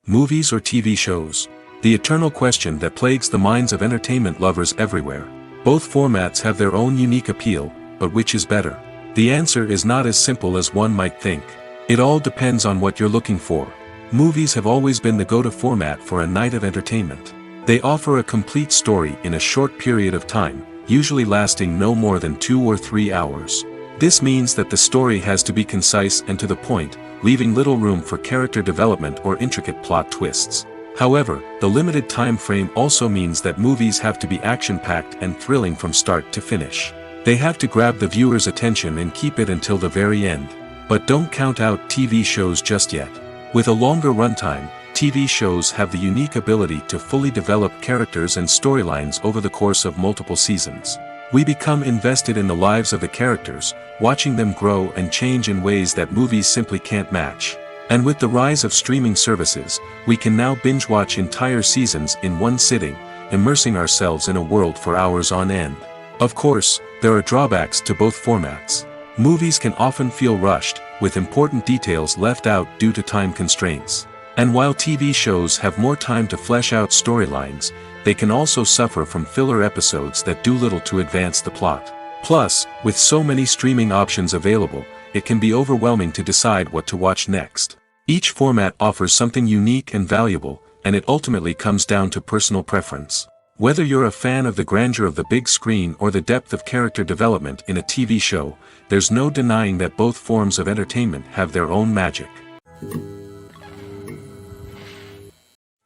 Movies or TV shows? The eternal question that plagues the minds of entertainment lovers everywhere. Both formats have their own unique appeal, but which is better? The answer is not as simple as one might think. It all depends on what you're looking for. Movies have always been the go-to format for a night of entertainment. They offer a complete story in a short period of time, usually lasting no more than 2 or 3 hours. This means that the story has to be concise and to the point, leaving little room for character development or intricate plot twists. However, the limited time frame also means that movies have to be action-packed and thrilling from start to finish. They have to grab the viewer's attention and keep it until the very end. But don't count out TV shows just yet. With a longer runtime, TV shows have the unique ability to fully develop characters and storylines over the course of multiple seasons. We become invested in the lives of the characters, watching them grow and change in ways that movies simply can't match. And with the rise of streaming services, we can now binge-watch entire seasons in one sitting, immersing ourselves in a world for hours on end. Of course, there are drawbacks to both formats. Movies can often feel rushed, with important details left out due to time constraints. And while TV shows have more time to flesh out storylines, they can also suffer from filler episodes that do little to advance the plot. Plus, with so many streaming options available, it can be overwhelming to decide what to watch next. Each format offers something unique and valuable, and it ultimately comes down to personal preference. Whether you're a fan of the grandeur of the big screen or the depth of character development in a TV show, there's no denying that both forms of entertainment have their own magic.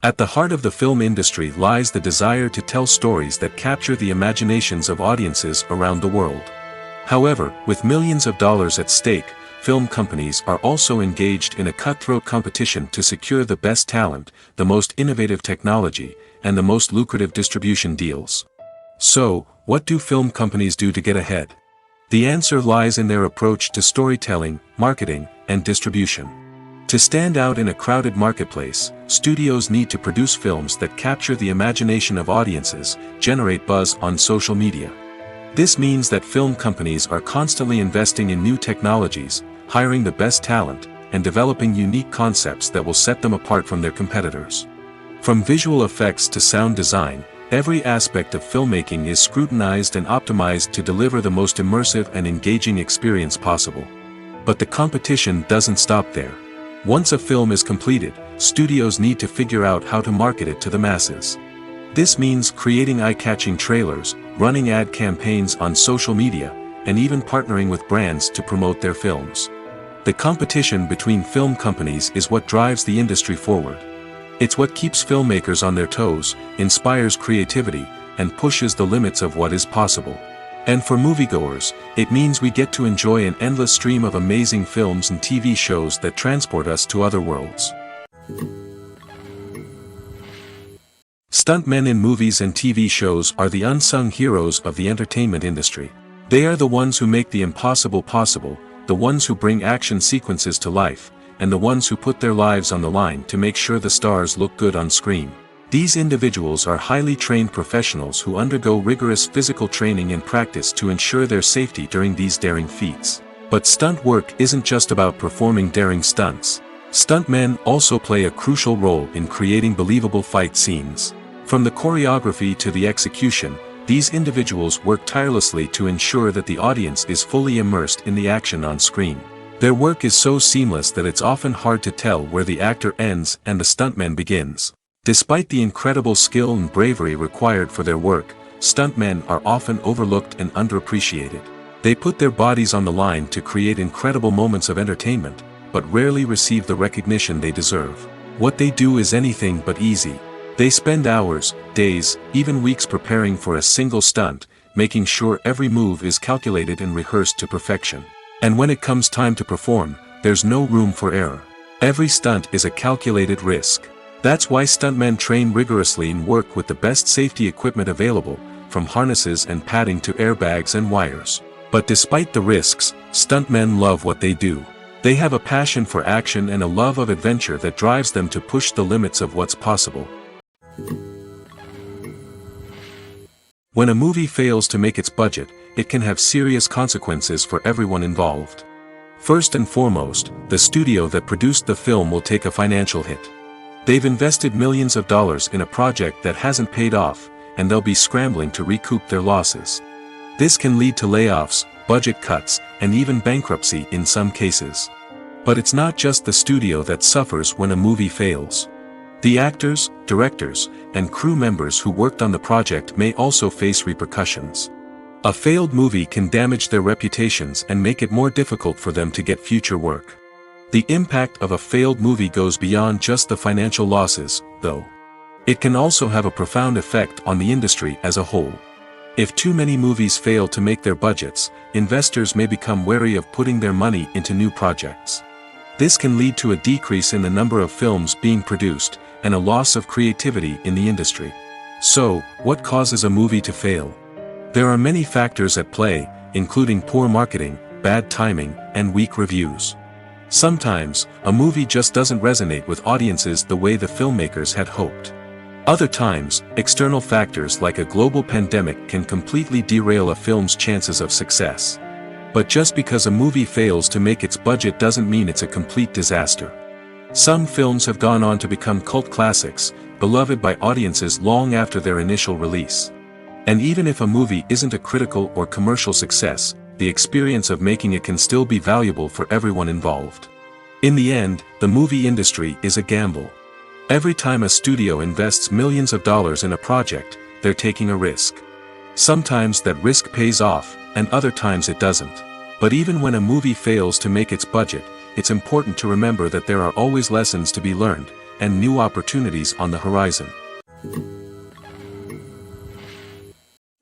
At the heart of the film industry lies the desire to tell stories that capture the imaginations of audiences around the world. However, with millions of dollars at stake, film companies are also engaged in a cutthroat competition to secure the best talent, the most innovative technology, and the most lucrative distribution deals. So, what do film companies do to get ahead? The answer lies in their approach to storytelling, marketing, and distribution. To stand out in a crowded marketplace, studios need to produce films that capture the imagination of audiences, generate buzz on social media. This means that film companies are constantly investing in new technologies, hiring the best talent, and developing unique concepts that will set them apart from their competitors. From visual effects to sound design, every aspect of filmmaking is scrutinized and optimized to deliver the most immersive and engaging experience possible. But the competition doesn't stop there. Once a film is completed, studios need to figure out how to market it to the masses. This means creating eye-catching trailers, running ad campaigns on social media, and even partnering with brands to promote their films. The competition between film companies is what drives the industry forward. It's what keeps filmmakers on their toes, inspires creativity, and pushes the limits of what is possible. And for moviegoers, it means we get to enjoy an endless stream of amazing films and TV shows that transport us to other worlds. Stuntmen in movies and TV shows are the unsung heroes of the entertainment industry. They are the ones who make the impossible possible, the ones who bring action sequences to life, and the ones who put their lives on the line to make sure the stars look good on screen. These individuals are highly trained professionals who undergo rigorous physical training and practice to ensure their safety during these daring feats. But stunt work isn't just about performing daring stunts. Stuntmen also play a crucial role in creating believable fight scenes. From the choreography to the execution, these individuals work tirelessly to ensure that the audience is fully immersed in the action on screen. Their work is so seamless that it's often hard to tell where the actor ends and the stuntman begins. Despite the incredible skill and bravery required for their work, stuntmen are often overlooked and underappreciated. They put their bodies on the line to create incredible moments of entertainment, but rarely receive the recognition they deserve. What they do is anything but easy. They spend hours, days, even weeks preparing for a single stunt, making sure every move is calculated and rehearsed to perfection. And when it comes time to perform, there's no room for error. Every stunt is a calculated risk. That's why stuntmen train rigorously and work with the best safety equipment available, from harnesses and padding to airbags and wires. But despite the risks, stuntmen love what they do. They have a passion for action and a love of adventure that drives them to push the limits of what's possible. When a movie fails to make its budget, it can have serious consequences for everyone involved. First and foremost, the studio that produced the film will take a financial hit. They've invested millions of dollars in a project that hasn't paid off, and they'll be scrambling to recoup their losses. This can lead to layoffs, budget cuts, and even bankruptcy in some cases. But it's not just the studio that suffers when a movie fails. The actors, directors, and crew members who worked on the project may also face repercussions. A failed movie can damage their reputations and make it more difficult for them to get future work. The impact of a failed movie goes beyond just the financial losses, though. It can also have a profound effect on the industry as a whole. If too many movies fail to make their budgets, investors may become wary of putting their money into new projects. This can lead to a decrease in the number of films being produced, and a loss of creativity in the industry. So, what causes a movie to fail? There are many factors at play, including poor marketing, bad timing, and weak reviews. Sometimes, a movie just doesn't resonate with audiences the way the filmmakers had hoped. Other times, external factors like a global pandemic can completely derail a film's chances of success. But just because a movie fails to make its budget doesn't mean it's a complete disaster. Some films have gone on to become cult classics, beloved by audiences long after their initial release. And even if a movie isn't a critical or commercial success, the experience of making it can still be valuable for everyone involved. In the end, the movie industry is a gamble. Every time a studio invests millions of dollars in a project, they're taking a risk. Sometimes that risk pays off, and other times it doesn't. But even when a movie fails to make its budget, it's important to remember that there are always lessons to be learned, and new opportunities on the horizon.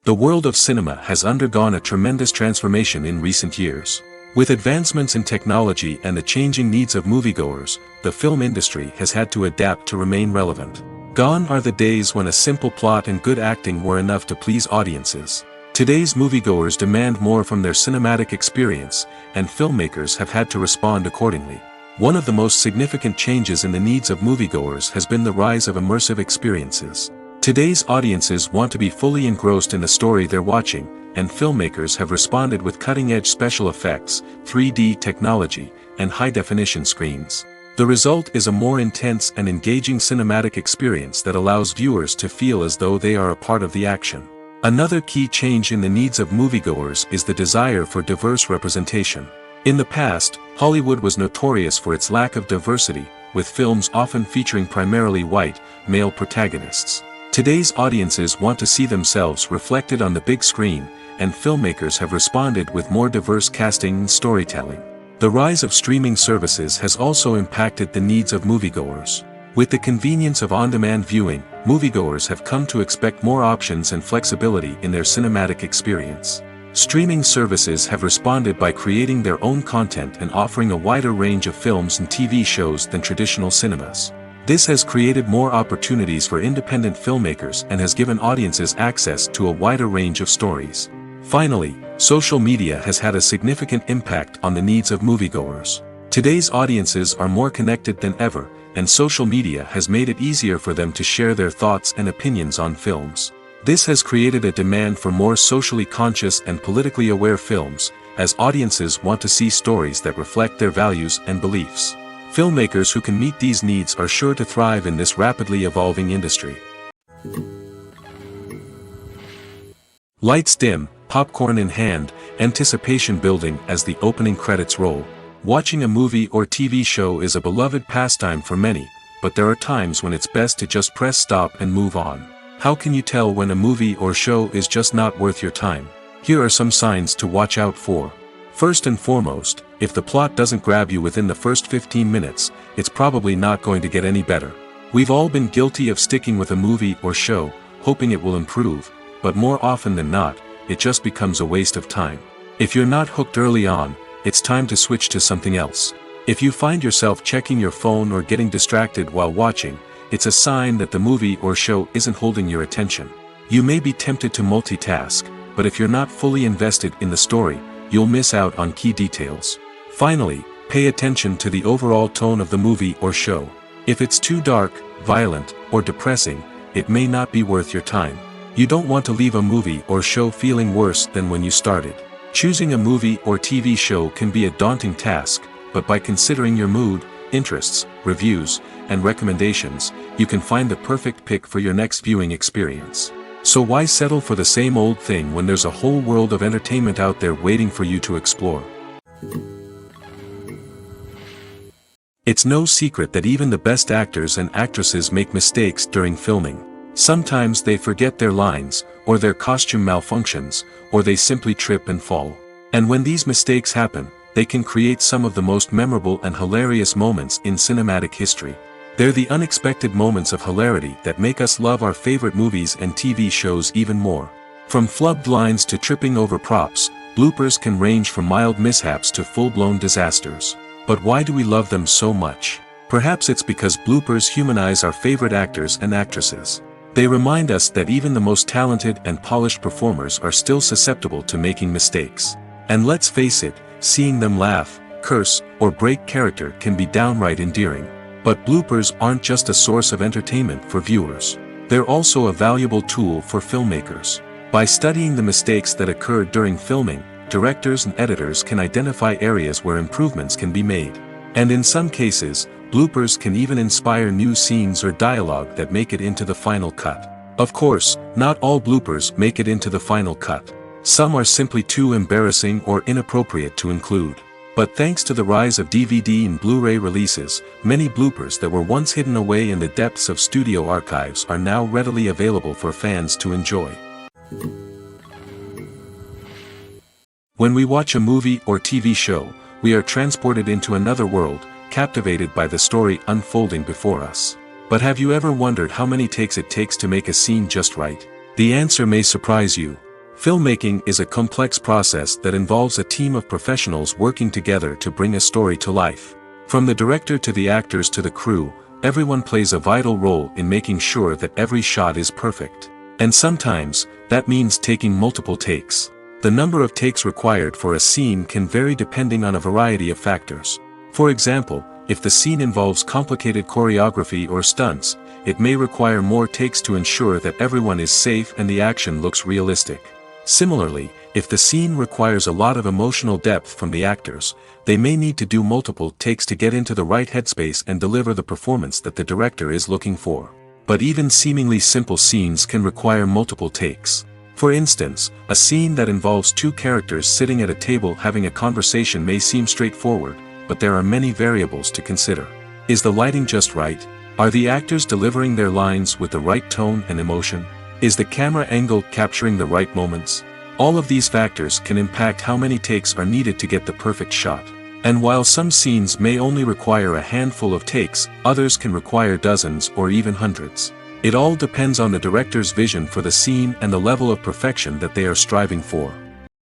The world of cinema has undergone a tremendous transformation in recent years. With advancements in technology and the changing needs of moviegoers, the film industry has had to adapt to remain relevant. Gone are the days when a simple plot and good acting were enough to please audiences. Today's moviegoers demand more from their cinematic experience, and filmmakers have had to respond accordingly. One of the most significant changes in the needs of moviegoers has been the rise of immersive experiences. Today's audiences want to be fully engrossed in the story they're watching, and filmmakers have responded with cutting-edge special effects, 3D technology, and high-definition screens. The result is a more intense and engaging cinematic experience that allows viewers to feel as though they are a part of the action. Another key change in the needs of moviegoers is the desire for diverse representation. In the past, Hollywood was notorious for its lack of diversity, with films often featuring primarily white, male protagonists. Today's audiences want to see themselves reflected on the big screen, and filmmakers have responded with more diverse casting and storytelling. The rise of streaming services has also impacted the needs of moviegoers. With the convenience of on-demand viewing, moviegoers have come to expect more options and flexibility in their cinematic experience. Streaming services have responded by creating their own content and offering a wider range of films and TV shows than traditional cinemas. This has created more opportunities for independent filmmakers and has given audiences access to a wider range of stories. Finally, social media has had a significant impact on the needs of moviegoers. Today's audiences are more connected than ever, and social media has made it easier for them to share their thoughts and opinions on films. This has created a demand for more socially conscious and politically aware films, as audiences want to see stories that reflect their values and beliefs. Filmmakers who can meet these needs are sure to thrive in this rapidly evolving industry. Lights dim, popcorn in hand, anticipation building as the opening credits roll. Watching a movie or TV show is a beloved pastime for many, but there are times when it's best to just press stop and move on. How can you tell when a movie or show is just not worth your time? Here are some signs to watch out for. First and foremost, if the plot doesn't grab you within the first 15 minutes, it's probably not going to get any better. We've all been guilty of sticking with a movie or show, hoping it will improve, but more often than not, it just becomes a waste of time. If you're not hooked early on, it's time to switch to something else. If you find yourself checking your phone or getting distracted while watching, it's a sign that the movie or show isn't holding your attention. You may be tempted to multitask, but if you're not fully invested in the story, you'll miss out on key details. Finally, pay attention to the overall tone of the movie or show. If it's too dark, violent, or depressing, it may not be worth your time. You don't want to leave a movie or show feeling worse than when you started. Choosing a movie or TV show can be a daunting task, but by considering your mood, interests, reviews, and recommendations, you can find the perfect pick for your next viewing experience. So why settle for the same old thing when there's a whole world of entertainment out there waiting for you to explore? It's no secret that even the best actors and actresses make mistakes during filming. Sometimes they forget their lines, or their costume malfunctions, or they simply trip and fall. And when these mistakes happen, they can create some of the most memorable and hilarious moments in cinematic history. They're the unexpected moments of hilarity that make us love our favorite movies and TV shows even more. From flubbed lines to tripping over props, bloopers can range from mild mishaps to full-blown disasters. But why do we love them so much? Perhaps it's because bloopers humanize our favorite actors and actresses. They remind us that even the most talented and polished performers are still susceptible to making mistakes. And let's face it, seeing them laugh, curse, or break character can be downright endearing. But bloopers aren't just a source of entertainment for viewers. They're also a valuable tool for filmmakers. By studying the mistakes that occurred during filming, directors and editors can identify areas where improvements can be made. And in some cases, bloopers can even inspire new scenes or dialogue that make it into the final cut. Of course, not all bloopers make it into the final cut. Some are simply too embarrassing or inappropriate to include. But thanks to the rise of DVD and Blu-ray releases, many bloopers that were once hidden away in the depths of studio archives are now readily available for fans to enjoy. When we watch a movie or TV show, we are transported into another world, captivated by the story unfolding before us. But have you ever wondered how many takes it takes to make a scene just right? The answer may surprise you. Filmmaking is a complex process that involves a team of professionals working together to bring a story to life. From the director to the actors to the crew, everyone plays a vital role in making sure that every shot is perfect. And sometimes, that means taking multiple takes. The number of takes required for a scene can vary depending on a variety of factors. For example, if the scene involves complicated choreography or stunts, it may require more takes to ensure that everyone is safe and the action looks realistic. Similarly, if the scene requires a lot of emotional depth from the actors, they may need to do multiple takes to get into the right headspace and deliver the performance that the director is looking for. But even seemingly simple scenes can require multiple takes. For instance, a scene that involves two characters sitting at a table having a conversation may seem straightforward, but there are many variables to consider. Is the lighting just right? Are the actors delivering their lines with the right tone and emotion? Is the camera angle capturing the right moments? All of these factors can impact how many takes are needed to get the perfect shot. And while some scenes may only require a handful of takes, others can require dozens or even hundreds. It all depends on the director's vision for the scene and the level of perfection that they are striving for.